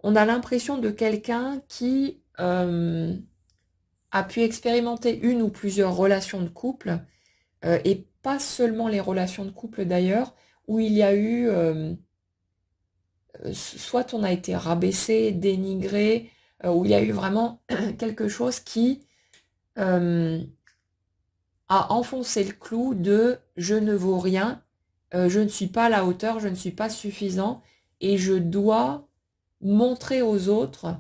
on a l'impression de quelqu'un qui a pu expérimenter une ou plusieurs relations de couple, et pas seulement les relations de couple d'ailleurs, où il y a eu soit on a été rabaissé, dénigré, où il y a eu vraiment quelque chose qui euh, a enfoncé le clou de je ne vaux rien, je ne suis pas à la hauteur, je ne suis pas suffisant et je dois montrer aux autres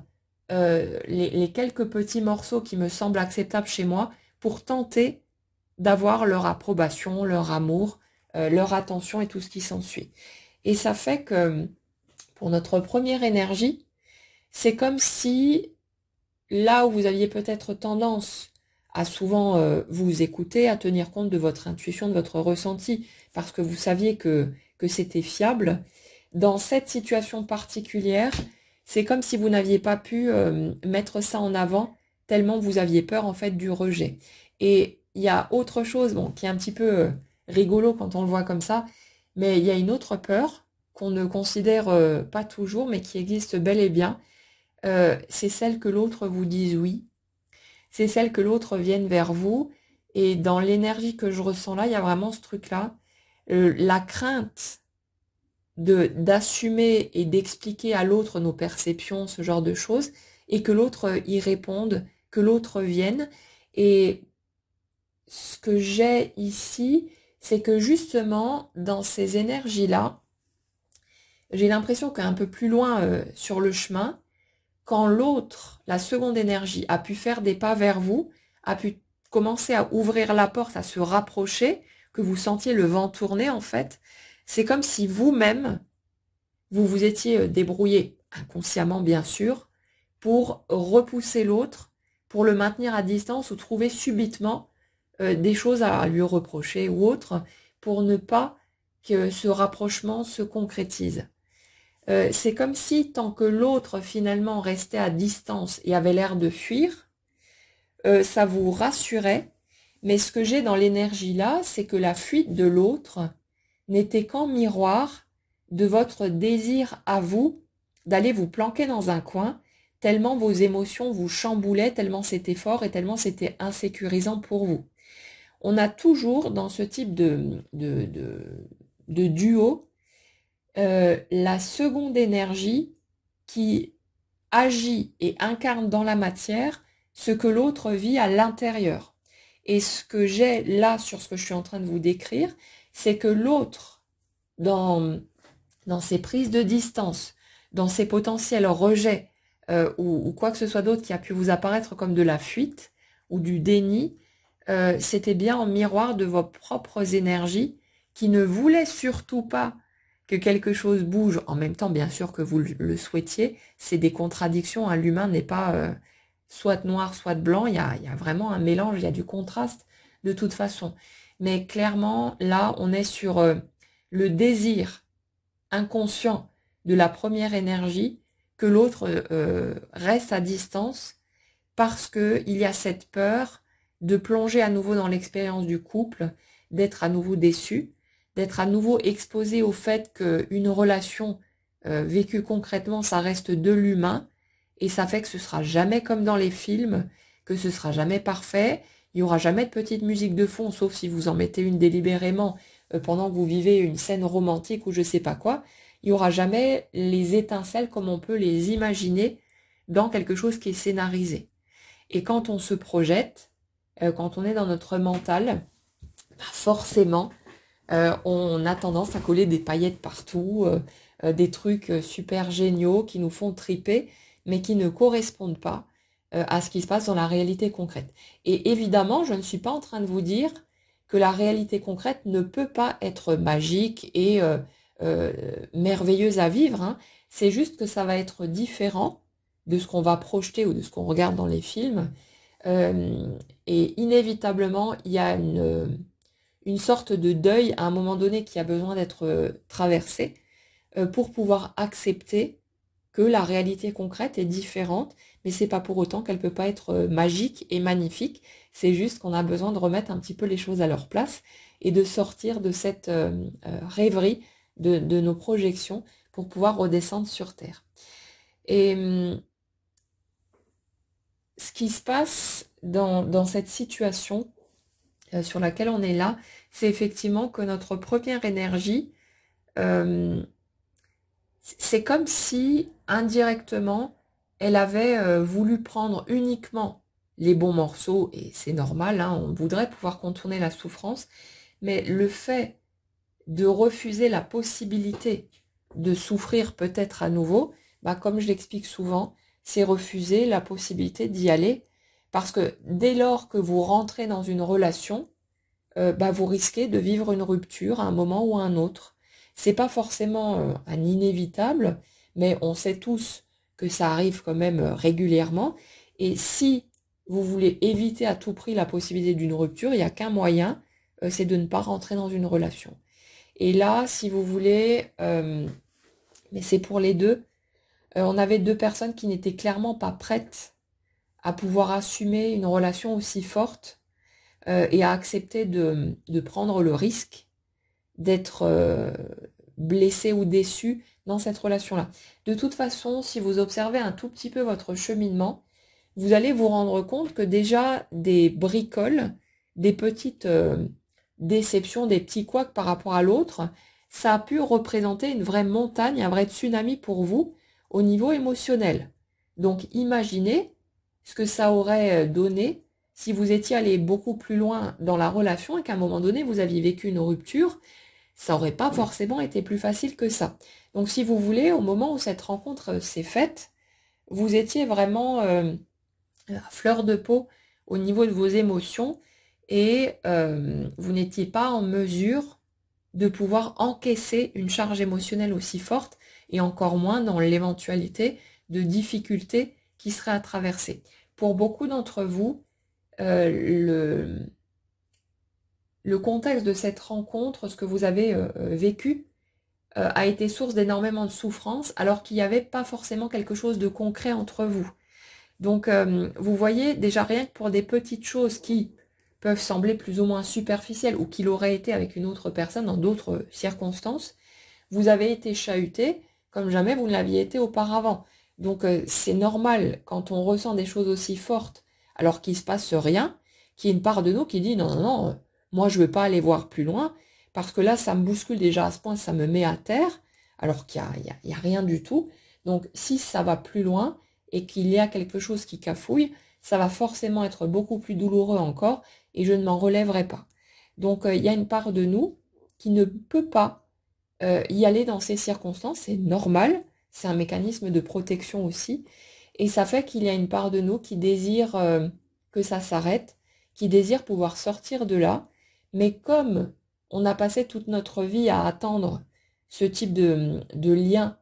les quelques petits morceaux qui me semblent acceptables chez moi pour tenter d'avoir leur approbation, leur amour, leur attention et tout ce qui s'ensuit. Et ça fait que pour notre première énergie, c'est comme si là où vous aviez peut-être tendance à souvent vous écouter, à tenir compte de votre intuition, de votre ressenti, parce que vous saviez que c'était fiable, dans cette situation particulière, c'est comme si vous n'aviez pas pu mettre ça en avant, tellement vous aviez peur en fait du rejet. Et il y a autre chose, bon, qui est un petit peu rigolo quand on le voit comme ça, mais il y a une autre peur qu'on ne considère pas toujours, mais qui existe bel et bien, c'est celle que l'autre vous dise oui, c'est celle que l'autre vienne vers vous. Et dans l'énergie que je ressens là, il y a vraiment ce truc-là, la crainte d'assumer et d'expliquer à l'autre nos perceptions, ce genre de choses, et que l'autre y réponde, que l'autre vienne. Et ce que j'ai ici, c'est que justement, dans ces énergies-là, j'ai l'impression qu'un peu plus loin sur le chemin, quand l'autre, la seconde énergie, a pu faire des pas vers vous, a pu commencer à ouvrir la porte, à se rapprocher, que vous sentiez le vent tourner en fait, c'est comme si vous-même, vous vous étiez débrouillé, inconsciemment bien sûr, pour repousser l'autre, pour le maintenir à distance ou trouver subitement des choses à lui reprocher ou autre, pour ne pas que ce rapprochement se concrétise. C'est comme si tant que l'autre finalement restait à distance et avait l'air de fuir, ça vous rassurait. Mais ce que j'ai dans l'énergie là, c'est que la fuite de l'autre n'était qu'en miroir de votre désir à vous d'aller vous planquer dans un coin, tellement vos émotions vous chamboulaient, tellement c'était fort et tellement c'était insécurisant pour vous. On a toujours dans ce type de duo la seconde énergie qui agit et incarne dans la matière ce que l'autre vit à l'intérieur. Et ce que j'ai là sur ce que je suis en train de vous décrire, c'est que l'autre, dans ses prises de distance, dans ses potentiels rejets ou quoi que ce soit d'autre qui a pu vous apparaître comme de la fuite ou du déni, c'était bien en miroir de vos propres énergies qui ne voulaient surtout pas que quelque chose bouge, en même temps bien sûr que vous le souhaitiez, c'est des contradictions, hein. L'humain n'est pas soit noir, soit blanc, il y a vraiment un mélange, il y a du contraste de toute façon. Mais clairement, là, on est sur le désir inconscient de la première énergie que l'autre reste à distance parce qu'il y a cette peur de plonger à nouveau dans l'expérience du couple, d'être à nouveau déçu, d'être à nouveau exposé au fait qu'une relation vécue concrètement, ça reste de l'humain, et ça fait que ce sera jamais comme dans les films, que ce sera jamais parfait, il y aura jamais de petite musique de fond, sauf si vous en mettez une délibérément pendant que vous vivez une scène romantique ou je sais pas quoi, il y aura jamais les étincelles comme on peut les imaginer dans quelque chose qui est scénarisé. Et quand on se projette, quand on est dans notre mental, bah forcément, on a tendance à coller des paillettes partout, des trucs super géniaux qui nous font triper, mais qui ne correspondent pas à ce qui se passe dans la réalité concrète. Et évidemment, je ne suis pas en train de vous dire que la réalité concrète ne peut pas être magique et euh, merveilleuse à vivre, hein. C'est juste que ça va être différent de ce qu'on va projeter ou de ce qu'on regarde dans les films. Euh, et inévitablement, il y a une sorte de deuil à un moment donné qui a besoin d'être traversé pour pouvoir accepter que la réalité concrète est différente, mais c'est pas pour autant qu'elle peut pas être magique et magnifique. C'est juste qu'on a besoin de remettre un petit peu les choses à leur place et de sortir de cette rêverie de nos projections pour pouvoir redescendre sur Terre. Et ce qui se passe dans cette situation sur laquelle on est là, c'est effectivement que notre première énergie, euh, c'est comme si indirectement, elle avait voulu prendre uniquement les bons morceaux, et c'est normal, hein, on voudrait pouvoir contourner la souffrance, mais le fait de refuser la possibilité de souffrir peut-être à nouveau, bah, comme je l'explique souvent, c'est refuser la possibilité d'y aller, parce que dès lors que vous rentrez dans une relation, bah, vous risquez de vivre une rupture à un moment ou à un autre. C'est pas forcément un inévitable, mais on sait tous que ça arrive quand même régulièrement. Et si vous voulez éviter à tout prix la possibilité d'une rupture, il n'y a qu'un moyen, c'est de ne pas rentrer dans une relation. Et là, si vous voulez, mais c'est pour les deux, on avait deux personnes qui n'étaient clairement pas prêtes à pouvoir assumer une relation aussi forte et à accepter de prendre le risque d'être blessé ou déçu dans cette relation-là. De toute façon, si vous observez un tout petit peu votre cheminement, vous allez vous rendre compte que déjà des bricoles, des petites déceptions, des petits couacs par rapport à l'autre, ça a pu représenter une vraie montagne, un vrai tsunami pour vous au niveau émotionnel. Donc imaginez ce que ça aurait donné si vous étiez allé beaucoup plus loin dans la relation et qu'à un moment donné vous aviez vécu une rupture, ça aurait pas forcément été plus facile que ça. Donc si vous voulez, au moment où cette rencontre s'est faite, vous étiez vraiment à fleur de peau au niveau de vos émotions et vous n'étiez pas en mesure de pouvoir encaisser une charge émotionnelle aussi forte et encore moins dans l'éventualité de difficultés qui seraient à traverser. Pour beaucoup d'entre vous, le contexte de cette rencontre, ce que vous avez vécu, a été source d'énormément de souffrance alors qu'il n'y avait pas forcément quelque chose de concret entre vous. Donc, vous voyez, déjà rien que pour des petites choses qui peuvent sembler plus ou moins superficielles ou qu'il aurait été avec une autre personne dans d'autres circonstances, vous avez été chahuté comme jamais vous ne l'aviez été auparavant. Donc, c'est normal quand on ressent des choses aussi fortes alors qu'il ne se passe rien, qu'il y ait une part de nous qui dit non, non, non, moi je ne veux pas aller voir plus loin parce que là, ça me bouscule déjà à ce point, ça me met à terre alors qu'il n'y a rien du tout. Donc, si ça va plus loin, et qu'il y a quelque chose qui cafouille, ça va forcément être beaucoup plus douloureux encore et je ne m'en relèverai pas. Donc il y a une part de nous qui ne peut pas y aller dans ces circonstances, c'est normal, c'est un mécanisme de protection aussi, et ça fait qu'il y a une part de nous qui désire que ça s'arrête, qui désire pouvoir sortir de là, mais comme on a passé toute notre vie à attendre ce type de lien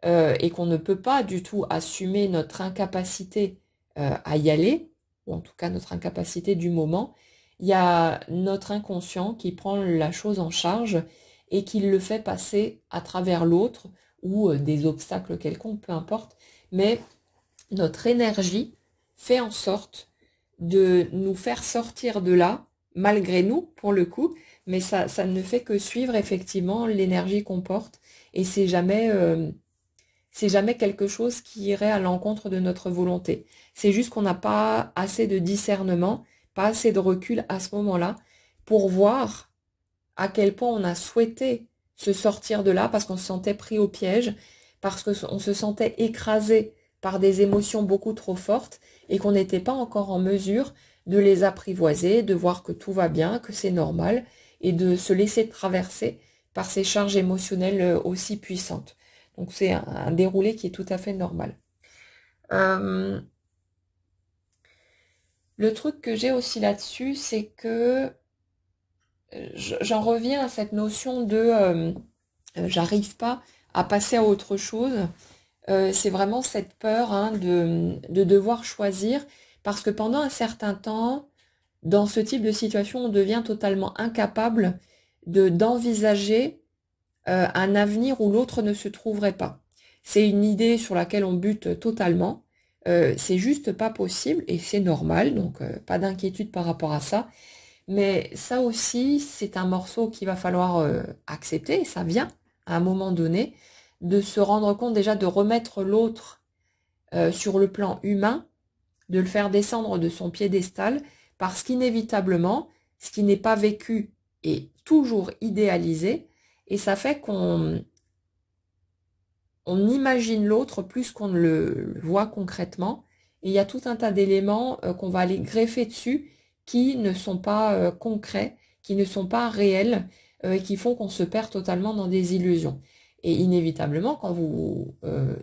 et qu'on ne peut pas du tout assumer notre incapacité à y aller, ou en tout cas notre incapacité du moment, il y a notre inconscient qui prend la chose en charge et qui le fait passer à travers l'autre ou des obstacles quelconques, peu importe, mais notre énergie fait en sorte de nous faire sortir de là, malgré nous, pour le coup, mais ça ne fait que suivre effectivement l'énergie qu'on porte, et c'est jamais quelque chose qui irait à l'encontre de notre volonté. C'est juste qu'on n'a pas assez de discernement, pas assez de recul à ce moment-là pour voir à quel point on a souhaité se sortir de là parce qu'on se sentait pris au piège, parce qu'on se sentait écrasé par des émotions beaucoup trop fortes et qu'on n'était pas encore en mesure de les apprivoiser, de voir que tout va bien, que c'est normal et de se laisser traverser par ces charges émotionnelles aussi puissantes. Donc c'est un déroulé qui est tout à fait normal. Euh, le truc que j'ai aussi là-dessus, c'est que j'en reviens à cette notion de j'arrive pas à passer à autre chose. C'est vraiment cette peur hein, de devoir choisir, parce que pendant un certain temps, dans ce type de situation, on devient totalement incapable d'envisager un avenir où l'autre ne se trouverait pas. C'est une idée sur laquelle on bute totalement. C'est juste pas possible et c'est normal, donc pas d'inquiétude par rapport à ça. Mais ça aussi, c'est un morceau qu'il va falloir accepter, et ça vient à un moment donné, de se rendre compte déjà de remettre l'autre sur le plan humain, de le faire descendre de son piédestal, parce qu'inévitablement, ce qui n'est pas vécu est toujours idéalisé, et ça fait qu'on imagine l'autre plus qu'on ne le voit concrètement, et il y a tout un tas d'éléments qu'on va aller greffer dessus qui ne sont pas concrets, qui ne sont pas réels, et qui font qu'on se perd totalement dans des illusions. Et inévitablement, quand vous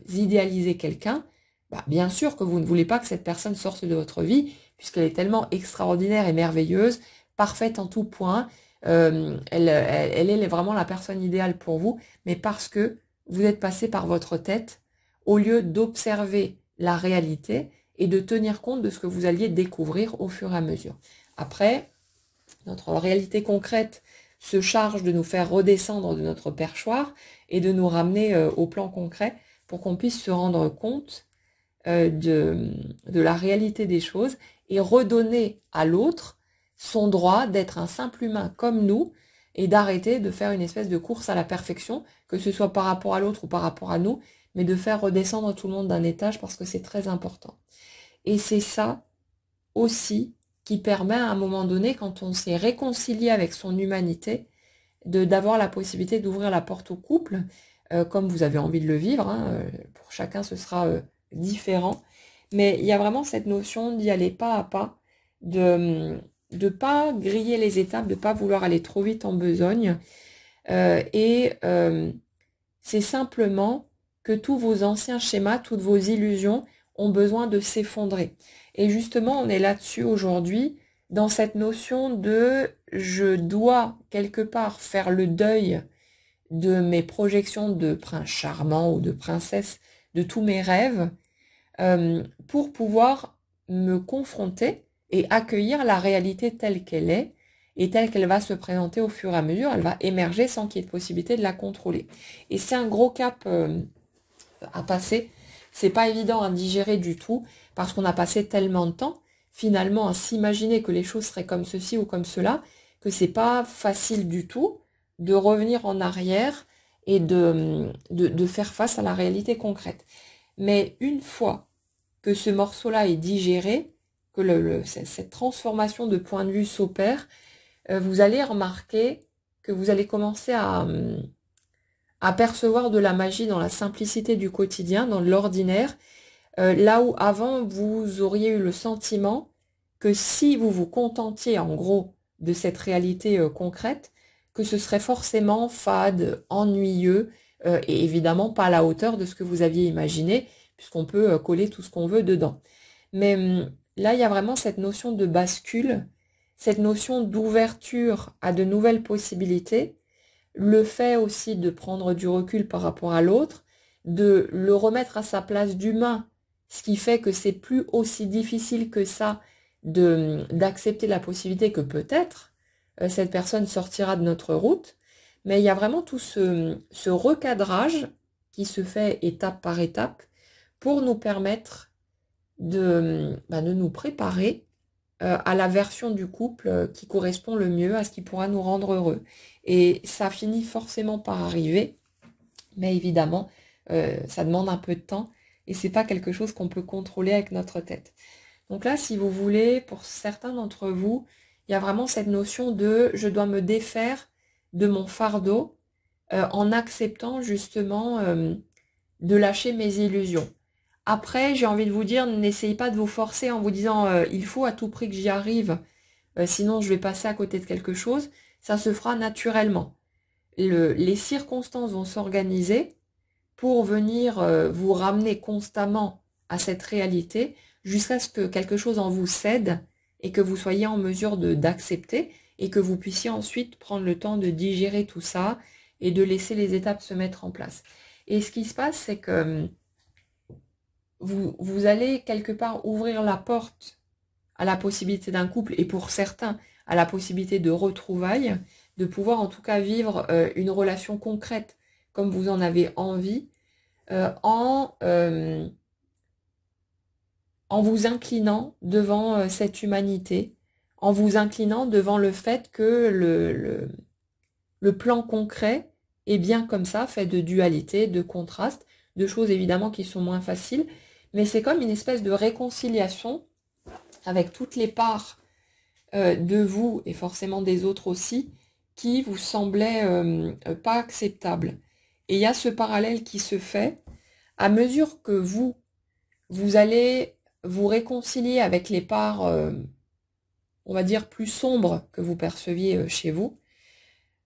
idéalisez quelqu'un, bah, bien sûr que vous ne voulez pas que cette personne sorte de votre vie, puisqu'elle est tellement extraordinaire et merveilleuse, parfaite en tout point, elle est vraiment la personne idéale pour vous, mais parce que vous êtes passé par votre tête au lieu d'observer la réalité et de tenir compte de ce que vous alliez découvrir au fur et à mesure. Après, notre réalité concrète se charge de nous faire redescendre de notre perchoir et de nous ramener au plan concret pour qu'on puisse se rendre compte de la réalité des choses et redonner à l'autre son droit d'être un simple humain comme nous et d'arrêter de faire une espèce de course à la perfection, que ce soit par rapport à l'autre ou par rapport à nous, mais de faire redescendre tout le monde d'un étage parce que c'est très important. Et c'est ça aussi qui permet à un moment donné, quand on s'est réconcilié avec son humanité, d'avoir la possibilité d'ouvrir la porte au couple, comme vous avez envie de le vivre. Hein, pour chacun, ce sera différent. Mais il y a vraiment cette notion d'y aller pas à pas, de ne pas griller les étapes, de ne pas vouloir aller trop vite en besogne. C'est simplement que tous vos anciens schémas, toutes vos illusions ont besoin de s'effondrer. Et justement, on est là-dessus aujourd'hui, dans cette notion de je dois quelque part faire le deuil de mes projections de prince charmant ou de princesse, de tous mes rêves, pour pouvoir me confronter et accueillir la réalité telle qu'elle est et telle qu'elle va se présenter au fur et à mesure, elle va émerger sans qu'il y ait de possibilité de la contrôler. Et c'est un gros cap à passer. C'est pas évident à digérer du tout parce qu'on a passé tellement de temps finalement à s'imaginer que les choses seraient comme ceci ou comme cela que c'est pas facile du tout de revenir en arrière et de faire face à la réalité concrète. Mais une fois que ce morceau-là est digéré, que cette transformation de point de vue s'opère, vous allez remarquer que vous allez commencer à percevoir de la magie dans la simplicité du quotidien, dans l'ordinaire, là où avant vous auriez eu le sentiment que si vous vous contentiez en gros de cette réalité concrète, que ce serait forcément fade, ennuyeux et évidemment pas à la hauteur de ce que vous aviez imaginé, puisqu'on peut coller tout ce qu'on veut dedans. Mais là, il y a vraiment cette notion de bascule, cette notion d'ouverture à de nouvelles possibilités, le fait aussi de prendre du recul par rapport à l'autre, de le remettre à sa place d'humain, ce qui fait que c'est plus aussi difficile que ça d'accepter la possibilité que peut-être cette personne sortira de notre route, mais il y a vraiment tout ce recadrage qui se fait étape par étape pour nous permettre de nous préparer à la version du couple qui correspond le mieux à ce qui pourra nous rendre heureux. Et ça finit forcément par arriver, mais évidemment, ça demande un peu de temps et c'est pas quelque chose qu'on peut contrôler avec notre tête. Donc là, si vous voulez, pour certains d'entre vous, il y a vraiment cette notion de je dois me défaire de mon fardeau en acceptant justement de lâcher mes illusions. Après, j'ai envie de vous dire, n'essayez pas de vous forcer en vous disant il faut à tout prix que j'y arrive, sinon je vais passer à côté de quelque chose. Ça se fera naturellement. Les circonstances vont s'organiser pour venir vous ramener constamment à cette réalité jusqu'à ce que quelque chose en vous cède et que vous soyez en mesure d'accepter et que vous puissiez ensuite prendre le temps de digérer tout ça et de laisser les étapes se mettre en place. Et ce qui se passe, c'est que vous allez quelque part ouvrir la porte à la possibilité d'un couple et pour certains à la possibilité de retrouvailles, de pouvoir en tout cas vivre une relation concrète comme vous en avez envie, en vous inclinant devant cette humanité, en vous inclinant devant le fait que le plan concret est bien comme ça, fait de dualité, de contraste, de choses évidemment qui sont moins faciles, mais c'est comme une espèce de réconciliation avec toutes les parts de vous et forcément des autres aussi qui vous semblaient pas acceptables. Et il y a ce parallèle qui se fait à mesure que vous allez vous réconcilier avec les parts, on va dire, plus sombres que vous perceviez chez vous.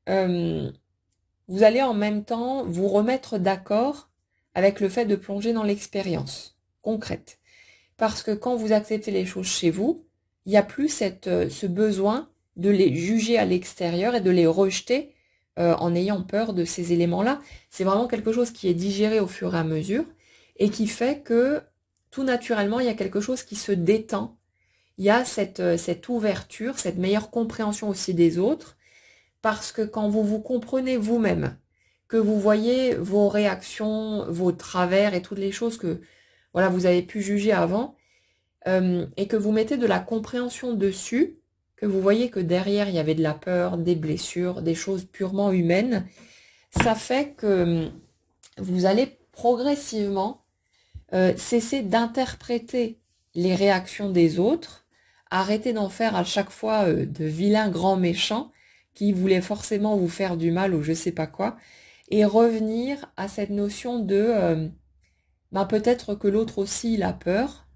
Vous allez en même temps vous remettre d'accord avec le fait de plonger dans l'expérience concrète. Parce que quand vous acceptez les choses chez vous, il n'y a plus ce besoin de les juger à l'extérieur et de les rejeter en ayant peur de ces éléments-là. C'est vraiment quelque chose qui est digéré au fur et à mesure et qui fait que tout naturellement, il y a quelque chose qui se détend. Il y a cette ouverture, cette meilleure compréhension aussi des autres, parce que quand vous vous comprenez vous-même, que vous voyez vos réactions, vos travers et toutes les choses que voilà, vous avez pu juger avant, et que vous mettez de la compréhension dessus, que vous voyez que derrière il y avait de la peur, des blessures, des choses purement humaines, ça fait que vous allez progressivement cesser d'interpréter les réactions des autres, arrêter d'en faire à chaque fois de vilains grands méchants qui voulaient forcément vous faire du mal ou je sais pas quoi, et revenir à cette notion de peut-être que l'autre aussi il a peur,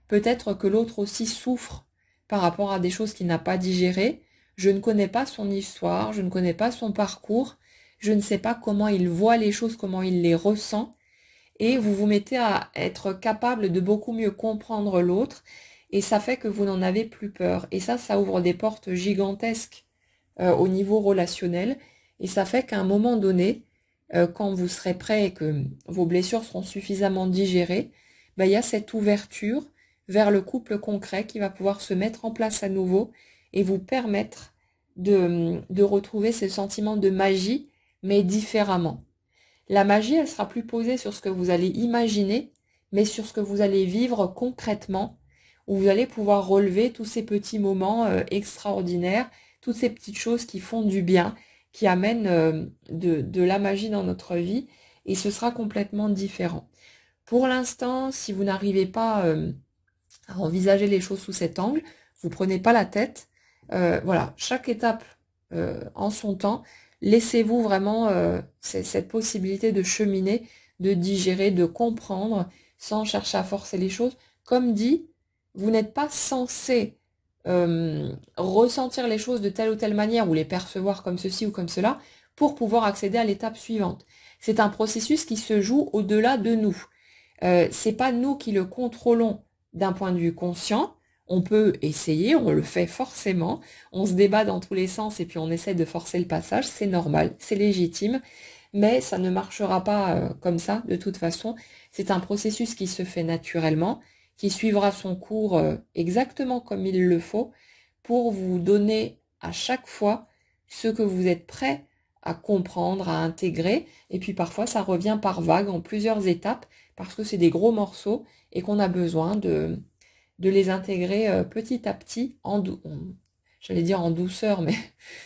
peut-être que l'autre aussi souffre par rapport à des choses qu'il n'a pas digérées, je ne connais pas son histoire, je ne connais pas son parcours, je ne sais pas comment il voit les choses, comment il les ressent, et vous vous mettez à être capable de beaucoup mieux comprendre l'autre, et ça fait que vous n'en avez plus peur. Et ça ouvre des portes gigantesques au niveau relationnel, et ça fait qu'à un moment donné, quand vous serez prêt et que vos blessures seront suffisamment digérées, il y a cette ouverture vers le couple concret qui va pouvoir se mettre en place à nouveau et vous permettre de retrouver ce sentiment de magie, mais différemment. La magie, elle sera plus posée sur ce que vous allez imaginer, mais sur ce que vous allez vivre concrètement, où vous allez pouvoir relever tous ces petits moments extraordinaires, toutes ces petites choses qui font du bien, qui amènent de la magie dans notre vie, et ce sera complètement différent. Pour l'instant, si vous n'arrivez pas à envisager les choses sous cet angle, vous prenez pas la tête. Voilà, chaque étape en son temps. Laissez-vous vraiment cette possibilité de cheminer, de digérer, de comprendre, sans chercher à forcer les choses. Comme dit, vous n'êtes pas censé ressentir les choses de telle ou telle manière ou les percevoir comme ceci ou comme cela pour pouvoir accéder à l'étape suivante. C'est un processus qui se joue au-delà de nous. C'est pas nous qui le contrôlons d'un point de vue conscient. On peut essayer, on le fait forcément, on se débat dans tous les sens et puis on essaie de forcer le passage, c'est normal, c'est légitime, mais ça ne marchera pas comme ça de toute façon. C'est un processus qui se fait naturellement, qui suivra son cours exactement comme il le faut pour vous donner à chaque fois ce que vous êtes prêt à comprendre, à intégrer, et puis parfois ça revient par vagues en plusieurs étapes parce que c'est des gros morceaux et qu'on a besoin de les intégrer petit à petit j'allais dire en douceur, mais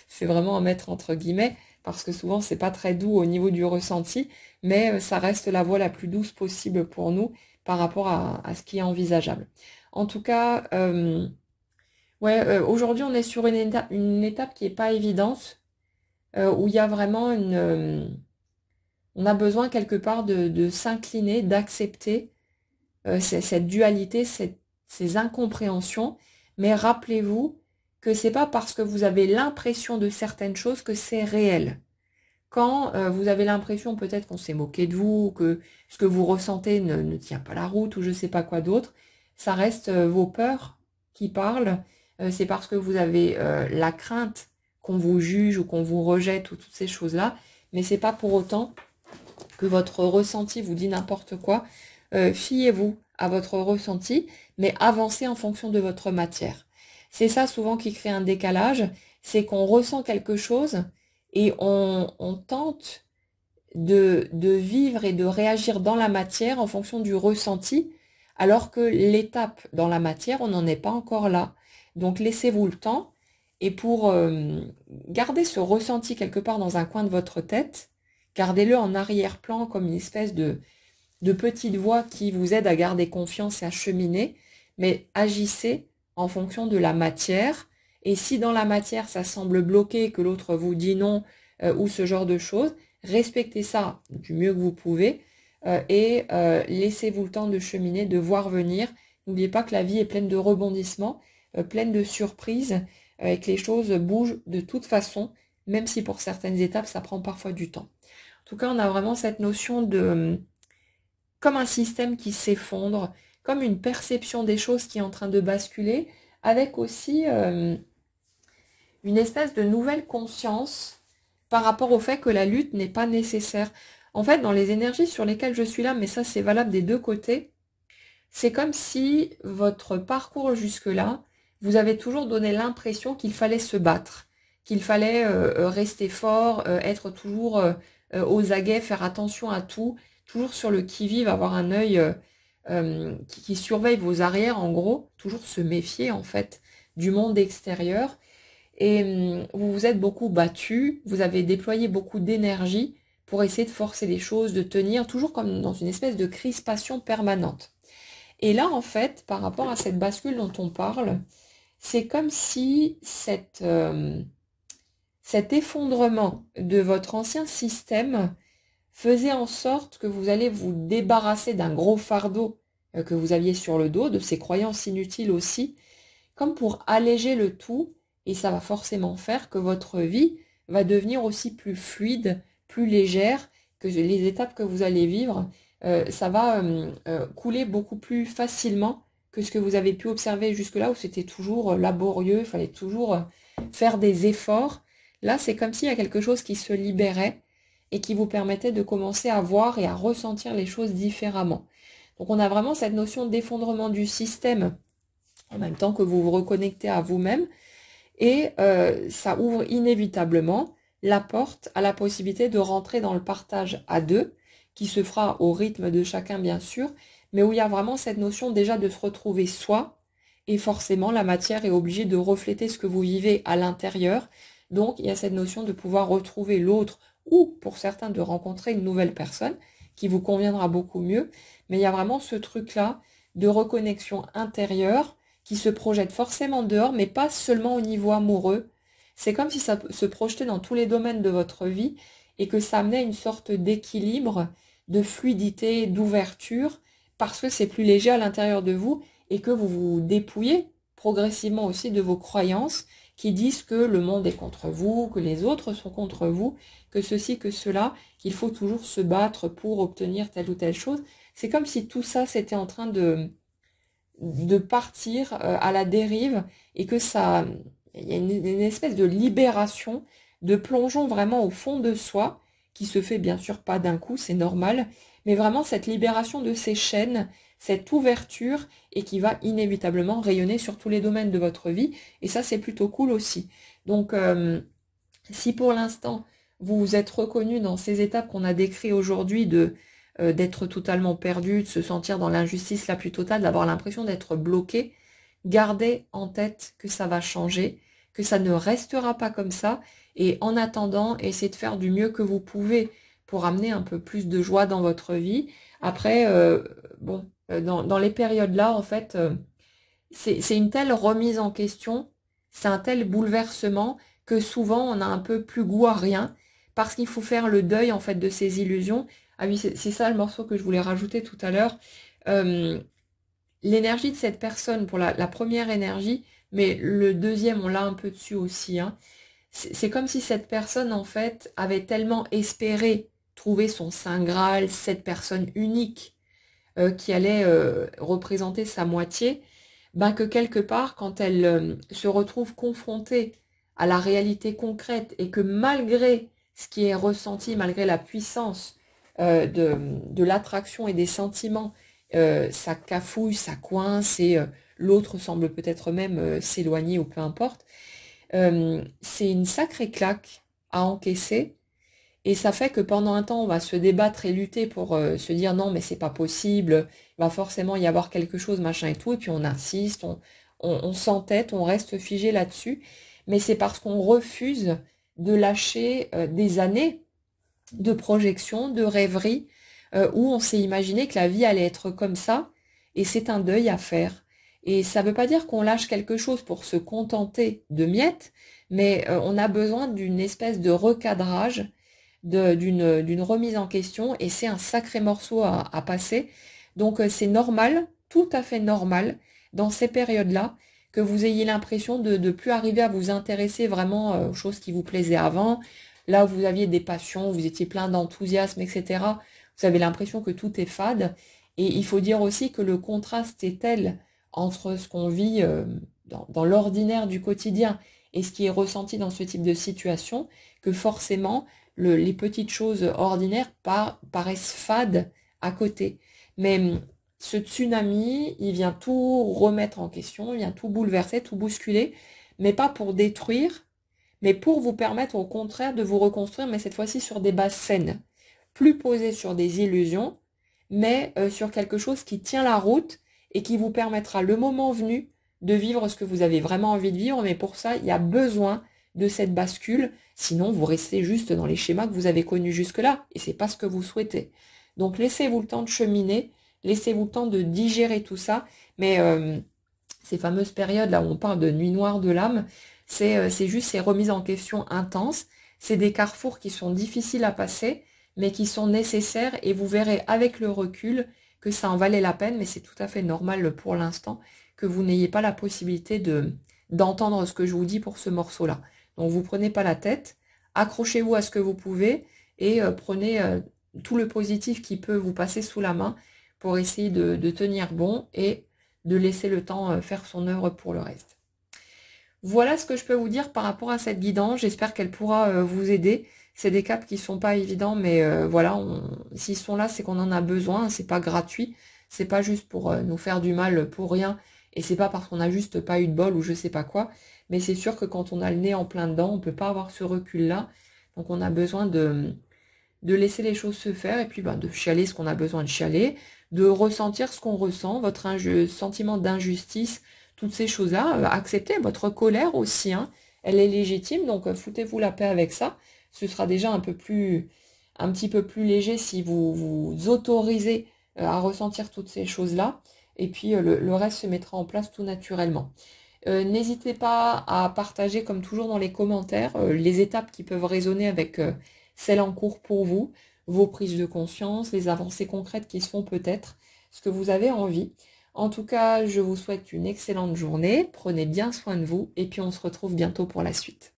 c'est vraiment à mettre entre guillemets, parce que souvent c'est pas très doux au niveau du ressenti, mais ça reste la voie la plus douce possible pour nous par rapport à ce qui est envisageable. En tout cas, ouais, aujourd'hui on est sur une étape qui est pas évidente, où il y a vraiment on a besoin quelque part de s'incliner, d'accepter cette dualité, ces incompréhensions, mais rappelez-vous que c'est pas parce que vous avez l'impression de certaines choses que c'est réel. Quand vous avez l'impression peut-être qu'on s'est moqué de vous, que ce que vous ressentez ne tient pas la route ou je sais pas quoi d'autre, ça reste vos peurs qui parlent. C'est parce que vous avez la crainte qu'on vous juge ou qu'on vous rejette ou toutes ces choses-là, mais c'est pas pour autant que votre ressenti vous dit n'importe quoi. Fiez-vous à votre ressenti, mais avancez en fonction de votre matière. C'est ça souvent qui crée un décalage, c'est qu'on ressent quelque chose et on tente de vivre et de réagir dans la matière en fonction du ressenti, alors que l'étape dans la matière, on n'en est pas encore là. Donc laissez-vous le temps, et pour garder ce ressenti quelque part dans un coin de votre tête, gardez-le en arrière-plan comme une espèce de petite voix qui vous aide à garder confiance et à cheminer, mais agissez en fonction de la matière. Et si dans la matière ça semble bloqué, que l'autre vous dit non, ou ce genre de choses, respectez ça du mieux que vous pouvez et laissez-vous le temps de cheminer, de voir venir. N'oubliez pas que la vie est pleine de rebondissements, pleine de surprises et que les choses bougent de toute façon, même si pour certaines étapes ça prend parfois du temps. En tout cas, on a vraiment cette notion de comme un système qui s'effondre, comme une perception des choses qui est en train de basculer, avec aussi une espèce de nouvelle conscience par rapport au fait que la lutte n'est pas nécessaire. En fait, dans les énergies sur lesquelles je suis là, mais ça c'est valable des deux côtés, c'est comme si votre parcours jusque-là, vous avez toujours donné l'impression qu'il fallait se battre, qu'il fallait rester fort, être toujours aux aguets, faire attention à tout, toujours sur le qui-vive, avoir un œil qui surveille vos arrières, en gros, toujours se méfier en fait du monde extérieur. Et vous vous êtes beaucoup battu, vous avez déployé beaucoup d'énergie pour essayer de forcer les choses, de tenir, toujours comme dans une espèce de crispation permanente. Et là, en fait, par rapport à cette bascule dont on parle, c'est comme si cet effondrement de votre ancien système faisait en sorte que vous allez vous débarrasser d'un gros fardeau que vous aviez sur le dos, de ces croyances inutiles aussi, comme pour alléger le tout, et ça va forcément faire que votre vie va devenir aussi plus fluide, plus légère, que les étapes que vous allez vivre, ça va couler beaucoup plus facilement que ce que vous avez pu observer jusque-là, où c'était toujours laborieux, il fallait toujours faire des efforts. Là, c'est comme s'il y a quelque chose qui se libérait et qui vous permettait de commencer à voir et à ressentir les choses différemment. Donc on a vraiment cette notion d'effondrement du système en même temps que vous vous reconnectez à vous-même. et ça ouvre inévitablement la porte à la possibilité de rentrer dans le partage à deux, qui se fera au rythme de chacun bien sûr, mais où il y a vraiment cette notion déjà de se retrouver soi, et forcément la matière est obligée de refléter ce que vous vivez à l'intérieur, donc il y a cette notion de pouvoir retrouver l'autre, ou pour certains de rencontrer une nouvelle personne, qui vous conviendra beaucoup mieux, mais il y a vraiment ce truc-là de reconnexion intérieure, qui se projette forcément dehors, mais pas seulement au niveau amoureux. C'est comme si ça se projetait dans tous les domaines de votre vie et que ça amenait une sorte d'équilibre, de fluidité, d'ouverture, parce que c'est plus léger à l'intérieur de vous et que vous vous dépouillez progressivement aussi de vos croyances qui disent que le monde est contre vous, que les autres sont contre vous, que ceci, que cela, qu'il faut toujours se battre pour obtenir telle ou telle chose. C'est comme si tout ça, c'était en train de partir à la dérive et que ça, il y a une espèce de libération, de plongeon vraiment au fond de soi, qui se fait bien sûr pas d'un coup, c'est normal, mais vraiment cette libération de ces chaînes, cette ouverture et qui va inévitablement rayonner sur tous les domaines de votre vie. Et ça, c'est plutôt cool aussi. Donc, si pour l'instant, vous vous êtes reconnu dans ces étapes qu'on a décrites aujourd'hui de d'être totalement perdu, de se sentir dans l'injustice la plus totale, d'avoir l'impression d'être bloqué, gardez en tête que ça va changer, que ça ne restera pas comme ça, et en attendant, essayez de faire du mieux que vous pouvez pour amener un peu plus de joie dans votre vie. Après, dans les périodes-là, en fait, c'est une telle remise en question, c'est un tel bouleversement que souvent on a un peu plus goût à rien parce qu'il faut faire le deuil en fait de ces illusions. Ah oui, c'est ça le morceau que je voulais rajouter tout à l'heure. Euh, L'énergie de cette personne pour la première énergie, mais le deuxième on l'a un peu dessus aussi, hein. C'est comme si cette personne en fait avait tellement espéré trouver son saint Graal, cette personne unique qui allait représenter sa moitié, ben que quelque part, quand elle se retrouve confrontée à la réalité concrète et que malgré ce qui est ressenti, malgré la puissance de l'attraction et des sentiments, ça cafouille, ça coince et l'autre semble peut-être même s'éloigner ou peu importe, c'est une sacrée claque à encaisser et ça fait que pendant un temps, on va se débattre et lutter pour se dire non, mais c'est pas possible, il va forcément y avoir quelque chose, machin et tout, et puis on insiste, on s'entête, on reste figé là-dessus, mais c'est parce qu'on refuse de lâcher des années de projection, de rêverie, où on s'est imaginé que la vie allait être comme ça, et c'est un deuil à faire. Et ça ne veut pas dire qu'on lâche quelque chose pour se contenter de miettes, mais on a besoin d'une espèce de recadrage d'une remise en question et c'est un sacré morceau à passer. Donc c'est normal, tout à fait normal, dans ces périodes-là, que vous ayez l'impression de ne plus arriver à vous intéresser vraiment aux choses qui vous plaisaient avant. Là où vous aviez des passions, vous étiez plein d'enthousiasme, etc. Vous avez l'impression que tout est fade. Et il faut dire aussi que le contraste est tel entre ce qu'on vit dans l'ordinaire du quotidien et ce qui est ressenti dans ce type de situation, que forcément, les petites choses ordinaires paraissent fades à côté. Mais ce tsunami, il vient tout remettre en question, il vient tout bouleverser, tout bousculer, mais pas pour détruire, mais pour vous permettre au contraire de vous reconstruire, mais cette fois-ci sur des bases saines, plus posées sur des illusions, mais sur quelque chose qui tient la route et qui vous permettra le moment venu de vivre ce que vous avez vraiment envie de vivre, mais pour ça, il y a besoin de cette bascule, sinon vous restez juste dans les schémas que vous avez connus jusque-là, et c'est pas ce que vous souhaitez. Donc laissez-vous le temps de cheminer, laissez-vous le temps de digérer tout ça, mais ces fameuses périodes là où on parle de nuit noire de l'âme, c'est juste ces remises en question intenses, c'est des carrefours qui sont difficiles à passer, mais qui sont nécessaires, et vous verrez avec le recul que ça en valait la peine, mais c'est tout à fait normal pour l'instant que vous n'ayez pas la possibilité d'entendre ce que je vous dis pour ce morceau-là. Donc vous prenez pas la tête, accrochez-vous à ce que vous pouvez et prenez tout le positif qui peut vous passer sous la main pour essayer de tenir bon et de laisser le temps faire son œuvre pour le reste. Voilà ce que je peux vous dire par rapport à cette guidance. J'espère qu'elle pourra vous aider. C'est des caps qui sont pas évidents, mais voilà, s'ils sont là, c'est qu'on en a besoin. C'est pas gratuit, c'est pas juste pour nous faire du mal pour rien Et c'est pas parce qu'on a juste pas eu de bol ou je sais pas quoi, mais c'est sûr que quand on a le nez en plein dedans, on peut pas avoir ce recul-là. Donc on a besoin de laisser les choses se faire et puis ben, de chialer ce qu'on a besoin de chialer, de ressentir ce qu'on ressent, votre sentiment d'injustice, toutes ces choses-là, accepter votre colère aussi, hein, elle est légitime, donc foutez-vous la paix avec ça. Ce sera déjà un petit peu plus léger si vous vous autorisez à ressentir toutes ces choses-là, et puis le reste se mettra en place tout naturellement. N'hésitez pas à partager, comme toujours dans les commentaires, les étapes qui peuvent résonner avec celles en cours pour vous, vos prises de conscience, les avancées concrètes qui se font peut-être, ce que vous avez envie. En tout cas, je vous souhaite une excellente journée, prenez bien soin de vous et puis on se retrouve bientôt pour la suite.